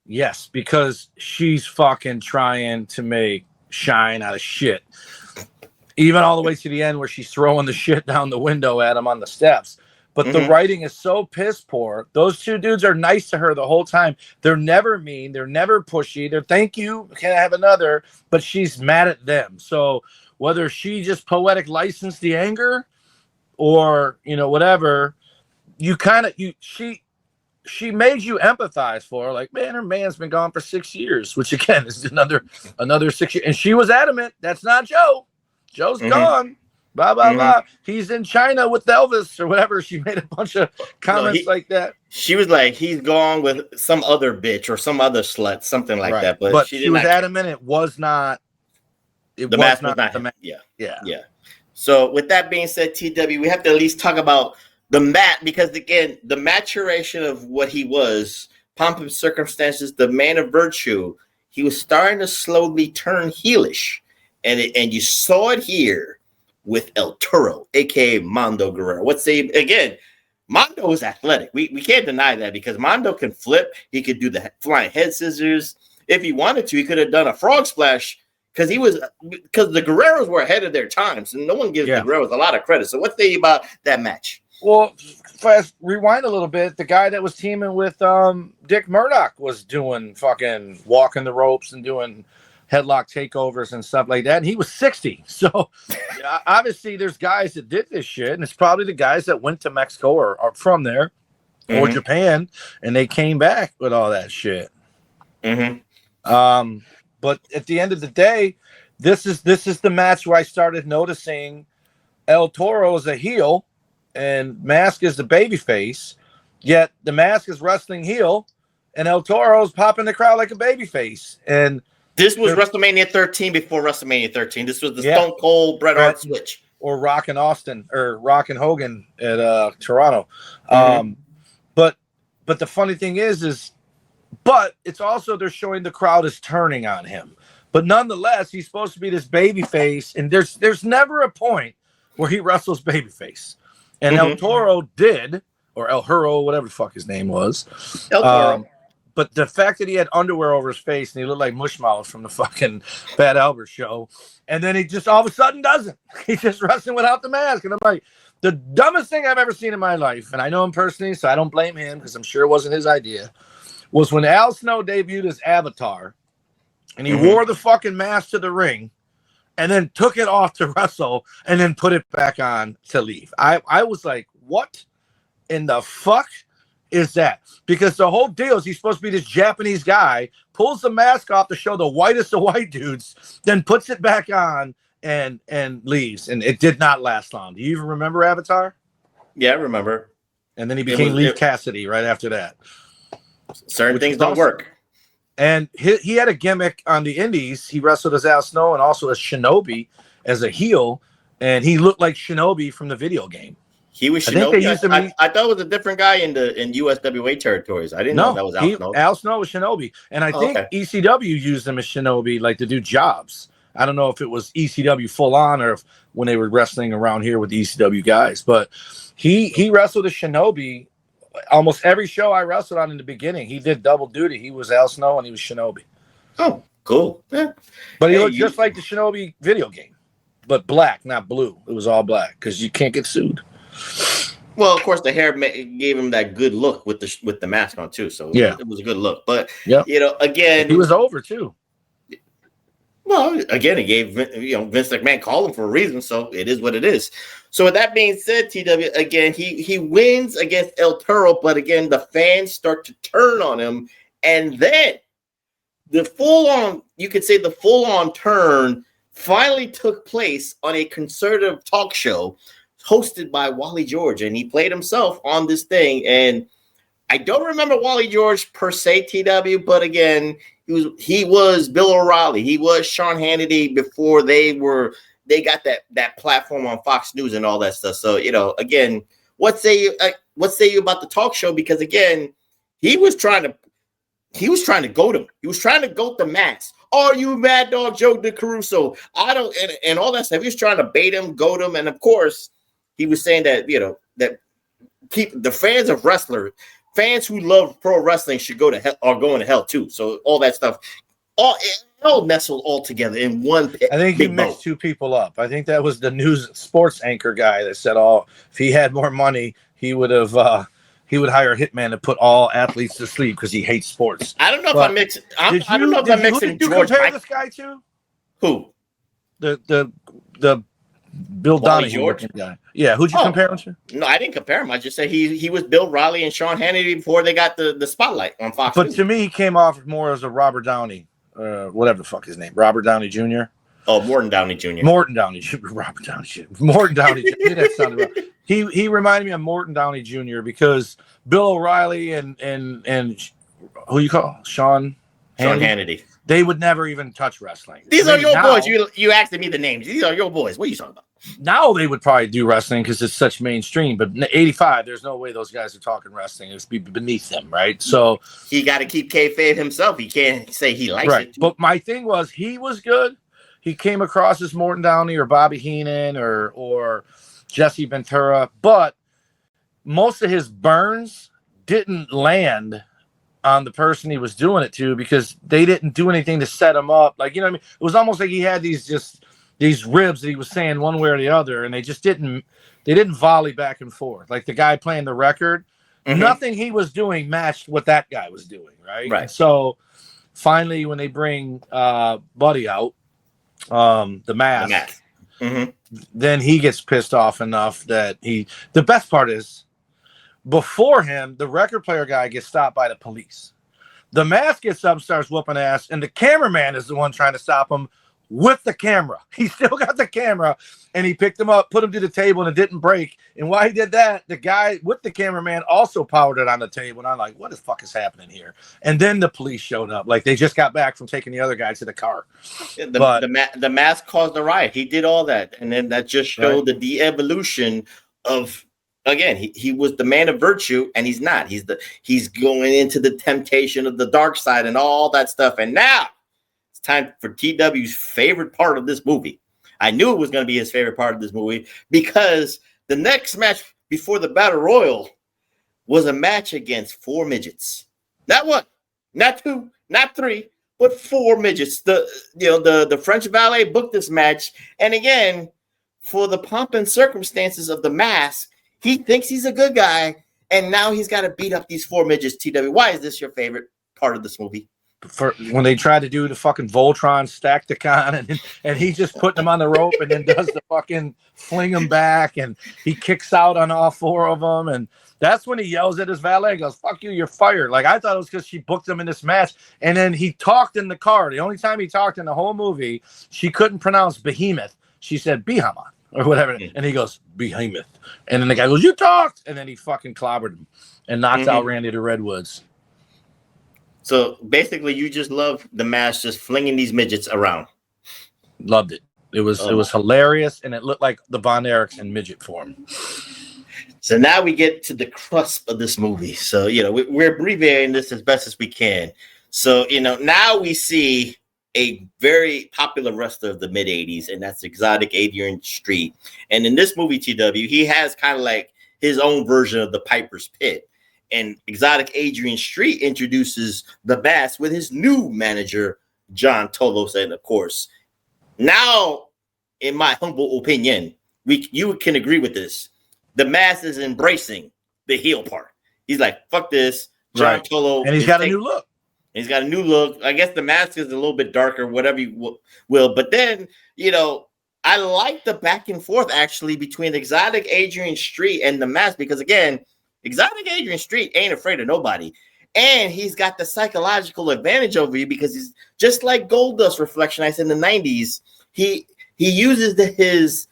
Yes, because she's fucking trying to make Shine out of shit. Even all the way to the end where she's throwing the shit down the window at him on the steps. But the writing is so piss poor. Those two dudes are nice to her the whole time. They're never mean. They're never pushy. They're thank you. Can I have another? But she's mad at them. So whether she just poetic licensed the anger or, whatever, she made you empathize for her. Like, man, her man's been gone for 6 years, which again is another 6 years. And she was adamant. That's not Joe. Joe's gone. Blah, blah, blah. He's in China with Elvis or whatever. She made a bunch of comments like that. She was like, he's gone with some other bitch or some other slut, something like that. But she was adamant it was not. The mask was not him. Yeah. So with that being said, TW, we have to at least talk about the Matt, because, again, the maturation of what he was, pomp and circumstances, the man of virtue, he was starting to slowly turn heelish. And you saw it here with El Toro, a.k.a. Mando Guerrero. Again, Mando is athletic. We can't deny that, because Mando can flip. He could do the flying head scissors. If he wanted to, he could have done a frog splash, because the Guerreros were ahead of their times, and no one gives the Guerreros a lot of credit. So what say you about that match? Well, rewind a little bit. The guy that was teaming with Dick Murdoch was doing fucking walking the ropes and doing headlock takeovers and stuff like that. And he was 60. So obviously there's guys that did this shit. And it's probably the guys that went to Mexico or are from there or Japan. And they came back with all that shit. But at the end of the day, this is the match where I started noticing El Toro is a heel and Mask is the baby face. Yet the Mask is wrestling heel and El Toro's popping the crowd like a baby face. And this was WrestleMania 13 before WrestleMania 13. This was the Stone Cold Bret Hart switch. Or Rock and Austin or Rock and Hogan at Toronto. But the funny thing is but it's also they're showing the crowd is turning on him. But nonetheless, he's supposed to be this baby face, and there's never a point where he wrestles baby face. And El Toro did, or El Huro, whatever the fuck his name was. El Toro. But the fact that he had underwear over his face and he looked like Mushmouth from the fucking Bad Albert show, and then he just all of a sudden doesn't. He's just wrestling without the mask. And I'm like, the dumbest thing I've ever seen in my life, and I know him personally, so I don't blame him because I'm sure it wasn't his idea, was when Al Snow debuted as Avatar and he wore the fucking mask to the ring and then took it off to wrestle and then put it back on to leave. I was like, what in the fuck is that? Because the whole deal is he's supposed to be this Japanese guy, pulls the mask off to show the whitest of white dudes, then puts it back on and leaves. And it did not last long. Do you even remember Avatar? Yeah, I remember. And then he became Leif Cassidy right after that. Certain things don't work. And he had a gimmick on the indies. He wrestled as Al Snow and also as Shinobi as a heel. And he looked like Shinobi from the video game. He was Shinobi. I thought it was a different guy in USWA territories. I didn't know that was Al Snow. Al Snow was Shinobi. And I think ECW used him as Shinobi, like to do jobs. I don't know if it was ECW full on or if when they were wrestling around here with the ECW guys. But he wrestled as Shinobi almost every show I wrestled on in the beginning. He did double duty. He was Al Snow and he was Shinobi. Oh, cool. Yeah. But he looked just like the Shinobi video game, but black, not blue. It was all black because you can't get sued. Well, of course, the hair gave him that good look with the mask on too. So yeah, it was a good look. But yep. Again, he was over too. Well, again, it gave Vince McMahon called him for a reason, so it is what it is. So with that being said, TW again, he wins against El Toro, but again, the fans start to turn on him, and then the full on turn finally took place on a conservative talk show hosted by Wally George, and he played himself on this thing. And I don't remember Wally George per se, TW, but again, he was Bill O'Reilly, he was Sean Hannity before they got that platform on Fox News and all that stuff. So again, what say you about the talk show? Because again, he was trying to goat him. He was trying to goat the Mask. Are you Mad Dog Joe DeCourso? I don't, and all that stuff. He was trying to bait him, goat him, and of course, he was saying that that people, the fans of wrestlers. Fans who love pro wrestling should go to hell, are going to hell too. So all that stuff, all nestled all together in one pit. I think he mixed two people up. I think that was the news sports anchor guy that said, if he had more money, he would hire a hitman to put all athletes to sleep because he hates sports. I don't know if I'm mixing. I don't know if I'm mixing. Who did you compare this guy to? Who? The Bill Donahue guy. Yeah, who'd you compare him to? No, I didn't compare him. I just said he was Bill Riley and Sean Hannity before they got the spotlight on Fox. But to me, he came off more as a Robert Downey, whatever the fuck his name, Robert Downey Jr. Oh, Morton Downey Jr. Morton Downey Jr. Robert Downey Jr. Morton Downey Jr. That sounded right. He reminded me of Morton Downey Jr. because Bill O'Reilly and who you call Sean Hannity. They would never even touch wrestling. These are your boys. You asking me the names. These are your boys. What are you talking about? Now they would probably do wrestling because it's such mainstream. But in 85, there's no way those guys are talking wrestling. It's be beneath them, right? So he got to keep kayfabe himself. He can't say he likes it. But my thing was he was good. He came across as Morton Downey or Bobby Heenan or Jesse Ventura. But most of his burns didn't land on the person he was doing it to because they didn't do anything to set him up. Like, you know what I mean? It was almost like he had these ribs that he was saying one way or the other, and they didn't volley back and forth. Like the guy playing the record, nothing he was doing matched what that guy was doing, right? Right. And so finally, when they bring Buddy out, the Mask. Then he gets pissed off enough that the best part is before him, the record player guy gets stopped by the police. The Mask gets up, starts whooping ass, and the cameraman is the one trying to stop him with the camera. He still got the camera, and he picked him up, put him to the table, and it didn't break. And while he did that, the guy with the cameraman also powered it on the table. And I'm like, what the fuck is happening here? And then the police showed up. Like, they just got back from taking the other guy to the car. The Mask caused the riot. He did all that. And then that just showed the de-evolution of, again, he was the man of virtue, and he's not. He's going into the temptation of the dark side and all that stuff. And now it's time for TW's favorite part of this movie. I knew it was going to be his favorite part of this movie because the next match before the Battle Royal was a match against 4 midgets. Not one, not 2, not 3, but 4 midgets. The French Valet booked this match, and again, for the pomp and circumstances of the Mask, he thinks he's a good guy, and now he's got to beat up these 4 midgets. TW, why is this your favorite part of this movie? For when they tried to do the fucking Voltron stack Decon and he just putting them on the rope and then does the fucking fling them back and he kicks out on all 4 of them, and that's when he yells at his valet, goes, "Fuck you, you're fired." Like, I thought it was because she booked him in this match, and then he talked in the car. The only time he talked in the whole movie, she couldn't pronounce behemoth. She said Behemoth or whatever, and he goes, "Behemoth," and then the guy goes, "You talked," and then he fucking clobbered him and knocked out Randy the Redwoods. So basically, you just love the Mask just flinging these midgets around. Loved it. It was hilarious, and it looked like the Von Erichs in midget form. So now we get to the crust of this movie. So we're abbreviating this as best as we can. So now we see a very popular wrestler of the mid '80s, and that's Exotic Adrian Street. And in this movie, TW, he has kind of like his own version of the Piper's Pit. And Exotic Adrian Street introduces the Mask with his new manager, John Tolos. And of course, now, in my humble opinion, you can agree with this. the Mask is embracing the heel part. He's like, fuck this. John Tolo. And he's got a new look. He's got a new look. I guess the mask is a little bit darker, whatever you will. But then, I like the back and forth actually between Exotic Adrian Street and the Mask because, again, Exotic Adrian Street ain't afraid of nobody. And he's got the psychological advantage over you because he's just like Goldust Reflection I said in the 90s. He uses his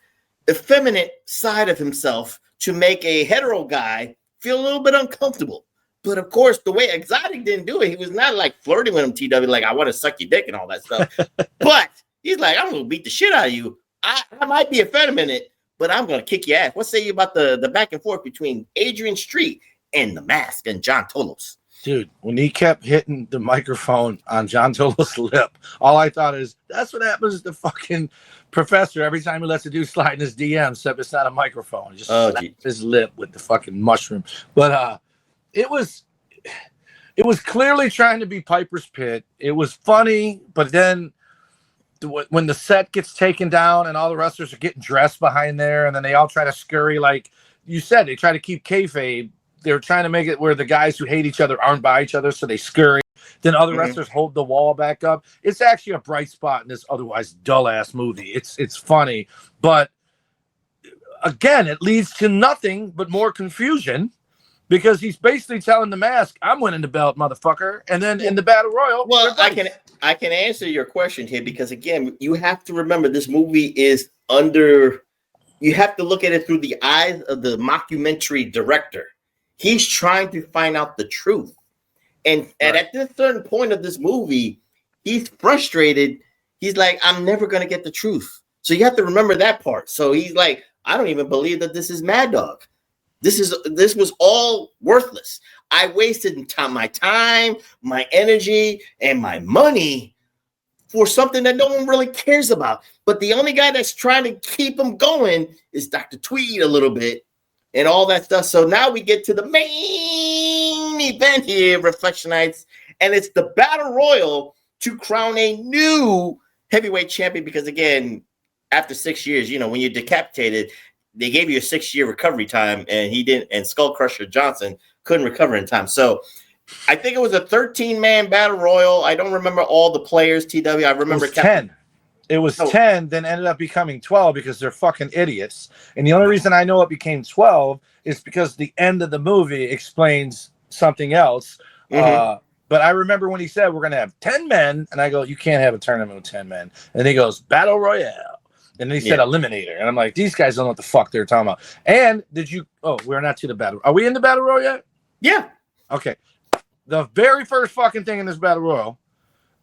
effeminate side of himself to make a hetero guy feel a little bit uncomfortable. But of course, the way Exotic didn't do it, he was not like flirting with him, TW, like I want to suck your dick and all that stuff. But he's like, I'm gonna beat the shit out of you. I might be effeminate, but I'm gonna kick your ass. What say you about the back and forth between Adrian Street and the Mask and John Tolos? Dude, when he kept hitting the microphone on John Tolos' lip, all I thought is that's what happens to fucking Professor every time he lets a dude slide in his DM, except it's not a microphone. He just slaps his lip with the fucking mushroom. But it was clearly trying to be Piper's Pit. It was funny, but then when the set gets taken down and all the wrestlers are getting dressed behind there, and then they all try to scurry, like you said, they try to keep kayfabe. They're trying to make it where the guys who hate each other aren't by each other, so they scurry. Then other wrestlers hold the wall back up. It's actually a bright spot in this otherwise dull-ass movie. It's funny, but again, it leads to nothing but more confusion. Because he's basically telling the Mask, I'm winning the belt, motherfucker. And then in the Battle Royal. Well, I can answer your question here because, again, you have to remember this movie is you have to look at it through the eyes of the mockumentary director. He's trying to find out the truth. And at this certain point of this movie, he's frustrated. He's like, I'm never going to get the truth. So you have to remember that part. So he's like, I don't even believe that this is Mad Dog. This was all worthless. I wasted my time, my energy, and my money for something that no one really cares about. But the only guy that's trying to keep him going is Dr. Tweed a little bit and all that stuff. So now we get to the main event here, Reflectionites, and it's the Battle Royal to crown a new heavyweight champion because, again, after 6 years, when you're decapitated, they gave you a 6-year recovery time, and he didn't. And Skull Crusher Johnson couldn't recover in time. So I think it was a 13-man battle royal. I don't remember all the players. TW. I remember 10. It was 10, then ended up becoming 12 because they're fucking idiots. And the only reason I know it became 12 is because the end of the movie explains something else. But I remember when he said we're gonna have 10 men, and I go, you can't have a tournament with 10 men. And he goes, Battle Royale. And then he said Eliminator. And I'm like, these guys don't know what the fuck they're talking about. And we're not to the battle. Are we in the Battle Royal yet? Yeah. Okay. The very first fucking thing in this Battle Royal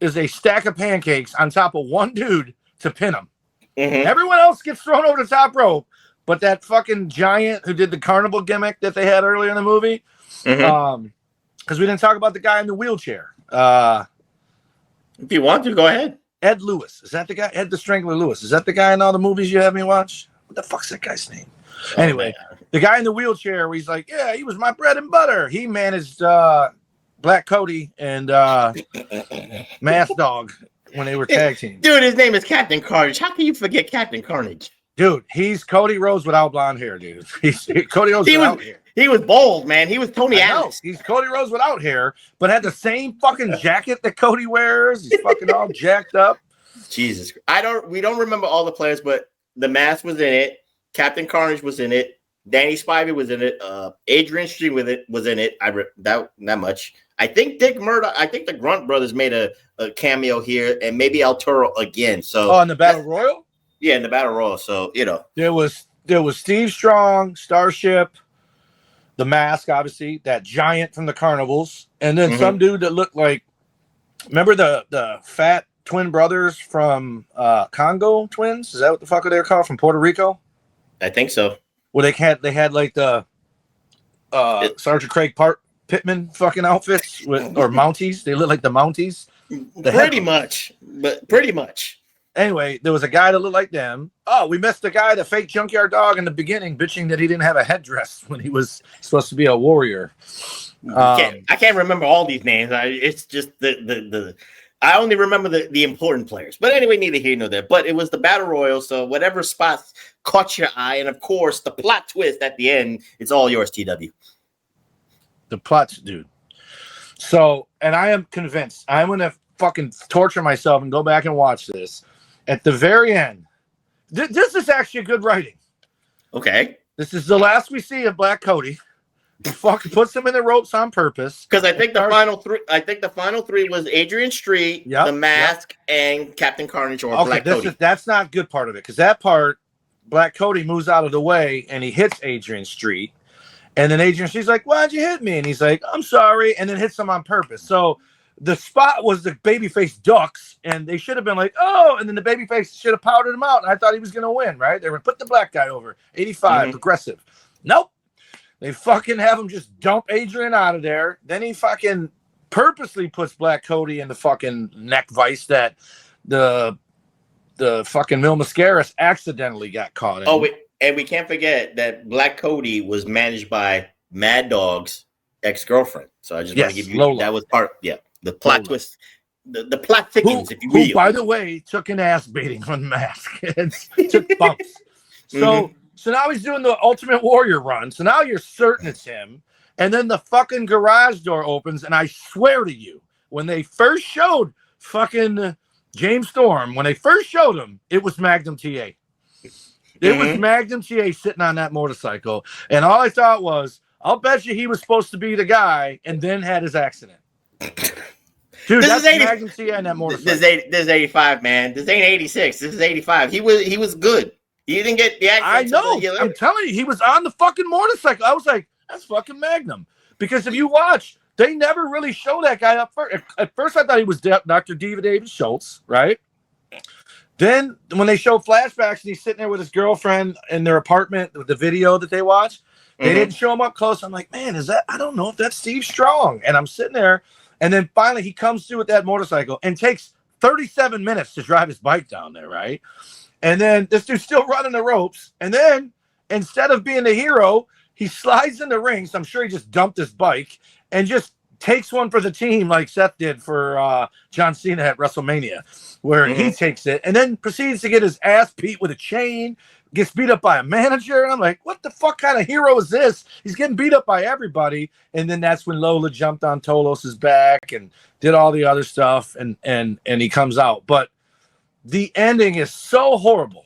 is a stack of pancakes on top of one dude to pin him. Everyone else gets thrown over the top rope. But that fucking giant who did the carnival gimmick that they had earlier in the movie, because we didn't talk about the guy in the wheelchair. If you want to, go ahead. Ed Lewis. Is that the guy? Ed the Strangler Lewis. Is that the guy in all the movies you have me watch? What the fuck's that guy's name? Anyway, the guy in the wheelchair where he's like, yeah, he was my bread and butter. He managed Black Cody and Mask Dog when they were tag team. Dude, his name is Captain Carnage. How can you forget Captain Carnage? Dude, he's Cody Rhodes without blonde hair, dude. He's Cody Rhodes without hair. He was bold, man. He was Tony Atlas. He's Cody Rhodes without hair, but had the same fucking jacket that Cody wears. He's fucking all jacked up. Jesus. We don't remember all the players, but the Mask was in it. Captain Carnage was in it. Danny Spivey was in it. Adrian Street was in it. That much. I think Dick Murdoch, I think the Grunt brothers made a cameo here, and maybe El Toro again. So in the Battle Royal? Yeah, in the Battle Royal. So, There was Steve Strong, Starship, the Mask, obviously, that giant from the carnivals, and then some dude that looked like, remember the fat twin brothers from Congo twins? Is that what the fuck they were called, from Puerto Rico? I think so. Well, they had like the Sergeant Craig Pittman fucking outfits or Mounties. They look like the Mounties. Pretty much. Anyway, there was a guy that looked like them. Oh, we missed the guy, the fake junkyard dog in the beginning, bitching that he didn't have a headdress when he was supposed to be a warrior. I can't remember all these names. It's just the I only remember the important players. But anyway, neither here nor there. But it was the Battle Royal, so whatever spots caught your eye, and of course, the plot twist at the end, it's all yours, TW. The plots, dude. So, and I am convinced I'm going to fucking torture myself and go back and watch this. At the very end, this is actually a good writing. Okay. This is the last we see of Black Cody. He fucking puts him in the ropes on purpose. Because I think the final three. I think the final three was Adrian Street, The Mask, and Captain Carnage or Black Cody. That's not a good part of it, because that part, Black Cody moves out of the way and he hits Adrian Street, and then Adrian Street's like, "Why'd you hit me?" And he's like, "I'm sorry," and then hits him on purpose. So the spot was the babyface ducks, and they should have been like, "Oh," and then the babyface should have powdered him out, and I thought he was going to win, right? They were put the black guy over, 85, progressive. Nope. They fucking have him just dump Adrian out of there. Then he fucking purposely puts Black Cody in the fucking neck vice that the fucking Mil Mascaras accidentally got caught in. Oh, and we can't forget that Black Cody was managed by Mad Dog's ex-girlfriend. So I just want to give you Lola. That was part, the plot twist, the plot thickens, if you will. Who, by the way, took an ass beating on Mask. Took bumps. So now he's doing the Ultimate Warrior run. So now you're certain it's him. And then the fucking garage door opens, and I swear to you, when they first showed fucking James Storm, when they first showed him, it was Magnum TA. It was Magnum TA sitting on that motorcycle. And all I thought was, I'll bet you he was supposed to be the guy and then had his accident. Dude, that's Magnum TA on that motorcycle. This is 85, man. This ain't 86. This is 85. He was good. He didn't get the accident. I know. I'm telling you, he was on the fucking motorcycle. I was like, that's fucking Magnum. Because if you watch, they never really show that guy up first. At first, I thought he was Dr. Diva David Schultz, right? Then when they show flashbacks and he's sitting there with his girlfriend in their apartment with the video that they watch, they didn't show him up close. I'm like, man, I don't know if that's Steve Strong. And I'm sitting there, and then finally he comes through with that motorcycle and takes 37 minutes to drive his bike down there, right? And then this dude's still running the ropes. And then instead of being the hero, he slides in the ring. So I'm sure he just dumped his bike and just takes one for the team like Seth did for John Cena at WrestleMania, where he takes it and then proceeds to get his ass beat with a chain, gets beat up by a manager. And I'm like, what the fuck kind of hero is this? He's getting beat up by everybody. And then that's when Lola jumped on Tolos's back and did all the other stuff. And he comes out. But the ending is so horrible.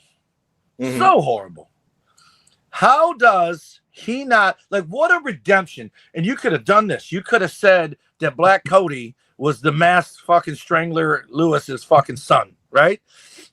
So horrible. How does he not, like, what a redemption. And you could have done this. You could have said that Black Cody was the masked fucking Strangler Lewis's fucking son, right?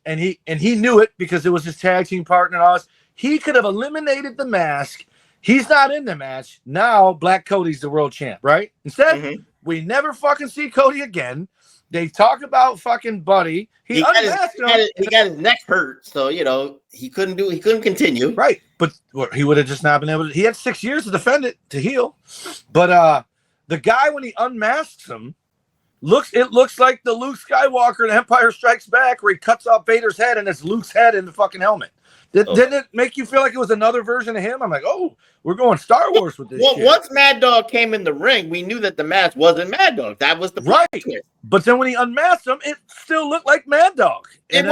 And he knew it because it was his tag team partner and all this. He could have eliminated the Mask. He's not in the match. Now Black Cody's the world champ, right? Instead, we never fucking see Cody again. They talk about fucking Buddy. He got his neck hurt, so he couldn't continue. Right, but he would have just not been able to. He had 6 years to defend it to heal. But the guy, when he unmasks him, it looks like the Luke Skywalker in Empire Strikes Back, where he cuts off Vader's head and it's Luke's head in the fucking helmet. Didn't it make you feel like it was another version of him? I'm like, oh, we're going Star Wars with this shit. Once Mad Dog came in the ring, we knew that the mask wasn't Mad Dog. That was the right. But then when he unmasked him, it still looked like Mad Dog. It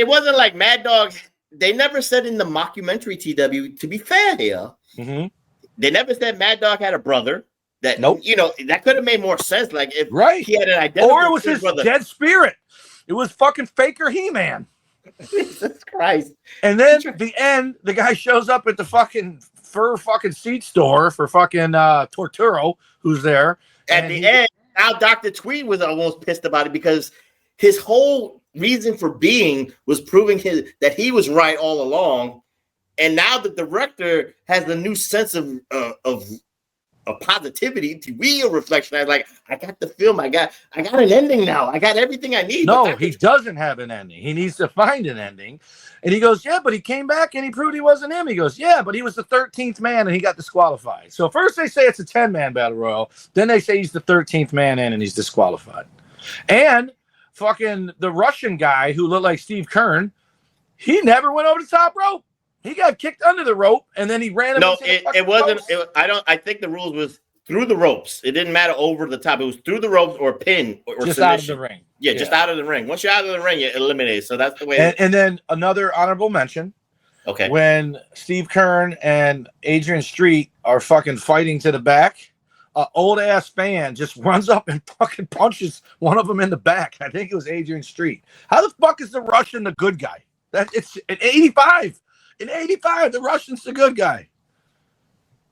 wasn't like Mad Dog. They never said in the mockumentary, TW, to be fair here, they never said Mad Dog had a brother. That that could have made more sense. Like if he had an identity, or it was his dead spirit. It was fucking Faker He-Man. Jesus Christ. And then the end, the guy shows up at the fucking fur fucking seat store for fucking Torturo, who's there. At the end, now Dr. Tweed was almost pissed about it because his whole reason for being was proving that he was right all along. And now the director has a new sense of positivity to real reflection. I was like, I got the film. I got an ending now. I got everything I need. No, he doesn't have an ending. He needs to find an ending. And he goes, yeah, but he came back and he proved he wasn't him. He goes, yeah, but he was the 13th man and he got disqualified. So first they say it's a 10-man battle royal. Then they say he's the 13th man in and he's disqualified. And fucking the Russian guy who looked like Steve Kern, he never went over the top rope. He got kicked under the rope and then he ran. No, it wasn't. I think the rules was through the ropes. It didn't matter over the top. It was through the ropes or pin or just submission. out of the ring. Yeah, just out of the ring. Once you're out of the ring, you're eliminated. So that's the way. And then another honorable mention. Okay. When Steve Kern and Adrian Street are fucking fighting to the back, an old ass fan just runs up and fucking punches one of them in the back. I think it was Adrian Street. How the fuck is the Russian the good guy? That it's in 85. In 85, the Russian's the good guy.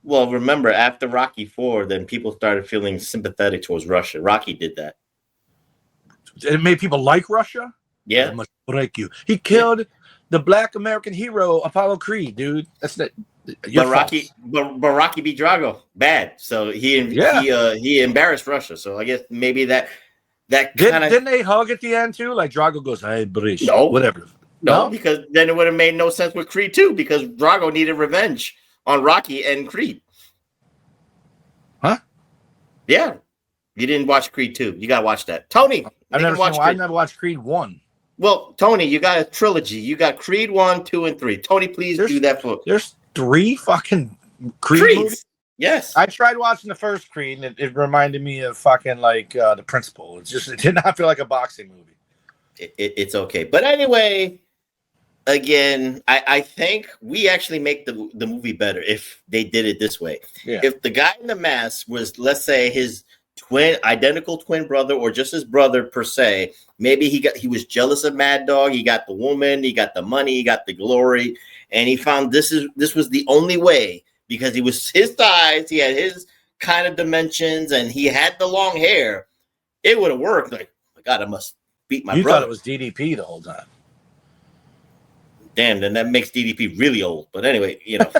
Well, remember, after Rocky IV, then people started feeling sympathetic towards Russia. Rocky did that. It made people like Russia? Yeah. I must break you. He killed the black American hero, Apollo Creed, dude. That's the but Rocky beat Drago bad. So he embarrassed Russia. So I guess maybe that kind of... Didn't they hug at the end, too? Like, Drago goes, hey, British. No. Whatever. No, because then it would have made no sense with Creed, too, because Drago needed revenge on Rocky and Creed. Huh? Yeah. You didn't watch Creed 2. You got to watch that. Tony, I've never watched Creed 1. Well, Tony, you got a trilogy. You got Creed 1, 2, and 3. Tony, please do that for... There's 3 fucking Creed movies? Yes. I tried watching the first Creed, and it reminded me of fucking, like, The Principal. It did not feel like a boxing movie. It's okay. But anyway... Again, I think we actually make the movie better if they did it this way. Yeah. If the guy in the mask was, let's say, his identical twin brother or just his brother per se, maybe he was jealous of Mad Dog. He got the woman, he got the money, he got the glory, and he found this was the only way because he was his size, he had his kind of dimensions, and he had the long hair. It would have worked. Like, oh my God, I must beat my brother. You thought it was DDP the whole time. Damn, then that makes DDP really old. But anyway, you know.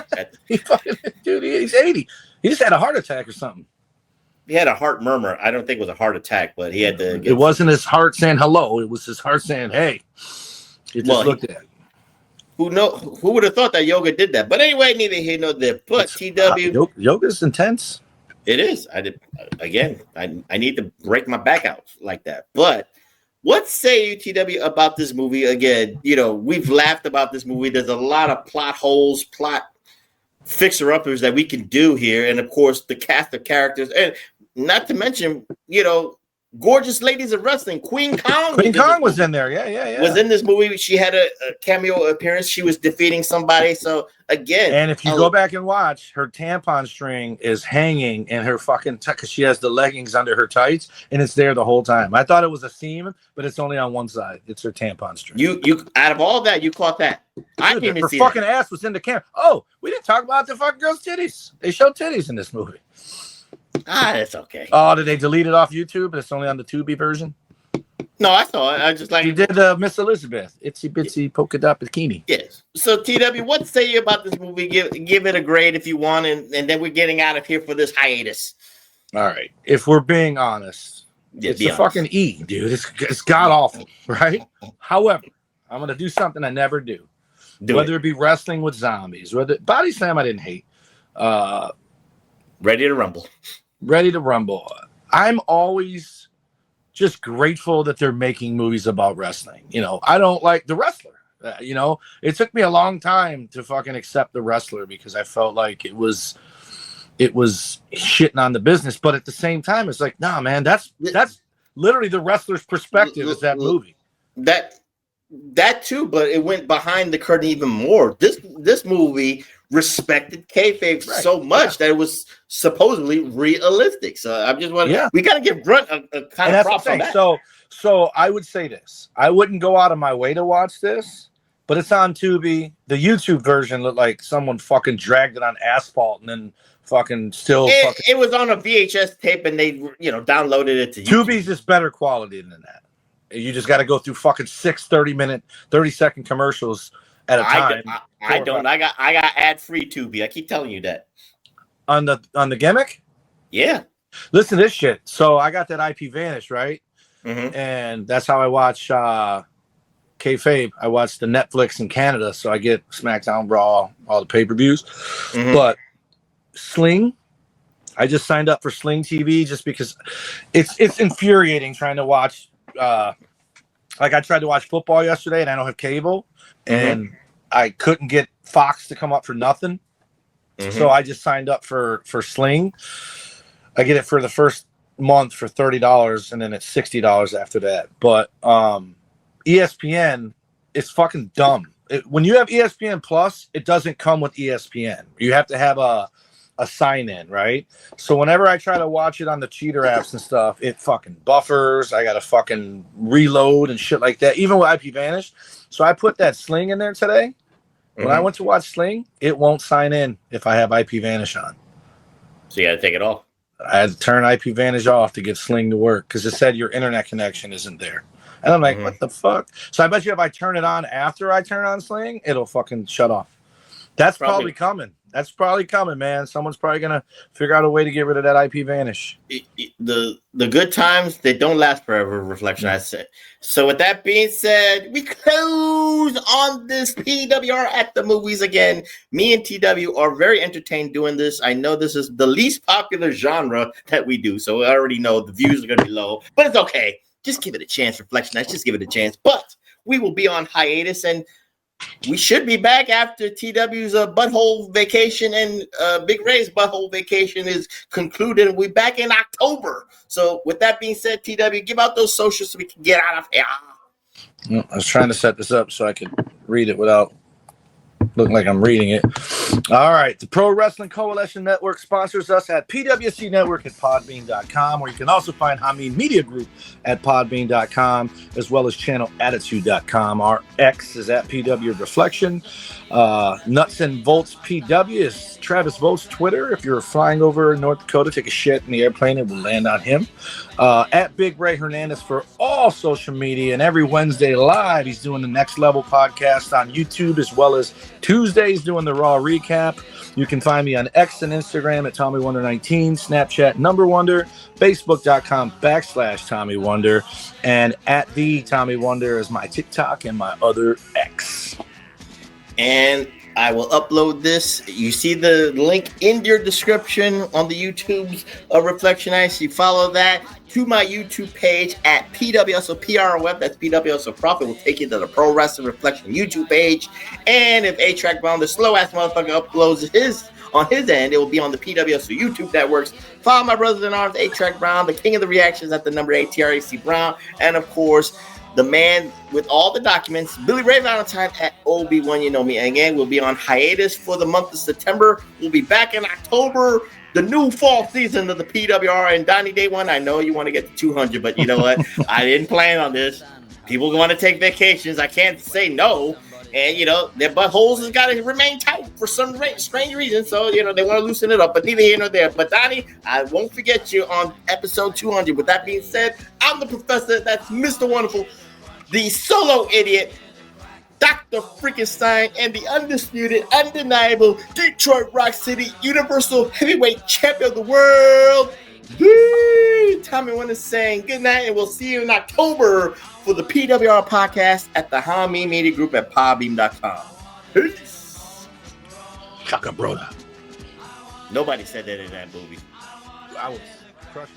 Dude, he's 80. He just had a heart attack or something. He had a heart murmur. I don't think it was a heart attack, but he had to. It wasn't his heart saying hello. It was his heart saying, hey. It just looked at it. Who would have thought that yoga did that? But anyway, neither here nor there. But TW. Yoga's intense. It is. I need to break my back out like that. But what say you, TW, about this movie? Again, you know, we've laughed about this movie. There's a lot of plot holes, plot fixer-uppers that we can do here. And, of course, the cast of characters. And not to mention, you know, gorgeous ladies of wrestling. Queen Kong. Queen Kong was in there. Yeah. Was in this movie. She had a cameo appearance. She was defeating somebody. So, again. And if you go back and watch, her tampon string is hanging in her fucking because she has the leggings under her tights, and it's there the whole time. I thought it was a seam, but it's only on one side. It's her tampon string. You out of all that, you caught that. I didn't even see her fucking ass was in the camera. Oh, we didn't talk about the fucking girl's titties. They showed titties in this movie. That's okay. Oh, did they delete it off YouTube? It's only on the Tubi version. No, I saw it. I just like you did Miss Elizabeth, itsy bitsy polka dot bikini. Yes. So TW, what say you about this movie? Give it a grade if you want, and then we're getting out of here for this hiatus. All right. If we're being honest, it's a fucking E, dude. It's god awful, right? However, I'm gonna do something I never do. Whether it be wrestling with zombies, whether Body Slam I didn't hate. Ready to Rumble. Ready to Rumble. I'm always just grateful that they're making movies about wrestling. You know, I don't like The Wrestler. You know, it took me a long time to fucking accept The Wrestler because I felt like it was shitting on the business. But at the same time, it's like, nah, man, that's literally The Wrestler's perspective is that movie. That too, but it went behind the curtain even more. This movie respected kayfabe so much that it was supposedly realistic. So I'm just wondering, we got to give Grunt a kind of props on that. So I would say this: I wouldn't go out of my way to watch this, but it's on Tubi. The YouTube version looked like someone fucking dragged it on asphalt and then fucking still. It was on a VHS tape and they downloaded it to YouTube. Tubi's just better quality than that. You just got to go through fucking 6 30-second commercials at a time. I don't. I got ad-free Tubi. I keep telling you that. On the gimmick? Yeah. Listen to this shit. So I got that IP Vanish, right? Mm-hmm. And that's how I watch kayfabe. I watch the Netflix in Canada, so I get SmackDown, Raw, all the pay-per-views. Mm-hmm. But Sling, I just signed up for Sling TV just because it's infuriating trying to watch. Like I tried to watch football yesterday and I don't have cable and I couldn't get Fox to come up for nothing. So I just signed up for Sling. I get it for the first month for $30, and then it's $60 after that. But ESPN is fucking dumb. When you have ESPN Plus, it doesn't come with ESPN. You have to have a sign in, right? So whenever I try to watch it on the cheater apps and stuff, it fucking buffers. I gotta fucking reload and shit like that, even with IP Vanish. So I put that Sling in there today. When I went to watch Sling, it won't sign in if I have IP Vanish on. So you got to take it off. I had to turn IP Vanish off to get Sling to work because it said your internet connection isn't there. And I'm like, what the fuck? So I bet you if I turn it on after I turn on Sling, it'll fucking shut off. That's probably coming. That's probably coming, man. Someone's probably going to figure out a way to get rid of that IP Vanish. The good times, they don't last forever, Reflection, I said. So with that being said, we close on this PWR at the movies again. Me and TW are very entertained doing this. I know this is the least popular genre that we do, so I already know the views are going to be low. But it's okay. Just give it a chance, Reflection. Just give it a chance. But we will be on hiatus, and we should be back after TW's butthole vacation and Big Ray's butthole vacation is concluded. We'll be back in October. So with that being said, TW, give out those socials so we can get out of here. I was trying to set this up so I could read it without looking like I'm reading it. All right. The Pro Wrestling Coalition Network sponsors us at PWC Network at podbean.com, where you can also find Hameen Media Group at podbean.com, as well as channelattitude.com. Our X is at PW Reflection. Nuts and Volts PW is Travis Volt's Twitter. If you're flying over North Dakota, take a shit in the airplane, it will land on him. At Big Ray Hernandez for all social media, and every Wednesday live, he's doing the Next Level podcast on YouTube, as well as Tuesdays doing the Raw recap. You can find me on X and Instagram at TommyWonder19, Snapchat #Wonder, Facebook.com/Tommy Wonder, and at the Tommy Wonder is my TikTok and my other X. And I will upload this. You see the link in your description on the YouTube's Reflection Ice. You follow that to my YouTube page at PWSO PR Web. That's PWSO Profit. Will take you to the Pro Wrasslin Reflection YouTube page. And if A-Track Brown, the slow ass motherfucker, uploads his on his end, it will be on the PWSO YouTube networks. Follow my brothers in arms, A-Track Brown, the king of the reactions at the number 8 TRAC Brown, and of course, the man with all the documents, Billy Ray Valentine at OB1. You know me. Again, we'll be on hiatus for the month of September. We'll be back in October, the new fall season of the PWR. And Donnie Day One, I know you want to get to 200, but you know what? I didn't plan on this. People want to take vacations. I can't say no. And, you know, their buttholes has got to remain tight for some strange reason. So, you know, they want to loosen it up, but neither here nor there. But, Donnie, I won't forget you on episode 200. With that being said, I'm the professor. That's Mr. Wonderful, the solo idiot, Dr. Freakenstein, and the undisputed, undeniable Detroit Rock City Universal Heavyweight Champion of the world, Tommy Wonder saying good night, and we'll see you in October for the PWR podcast at the Hameen Media Group at podbean.com. Peace. Shaka brother. Nobody said that in that movie. I was crushing.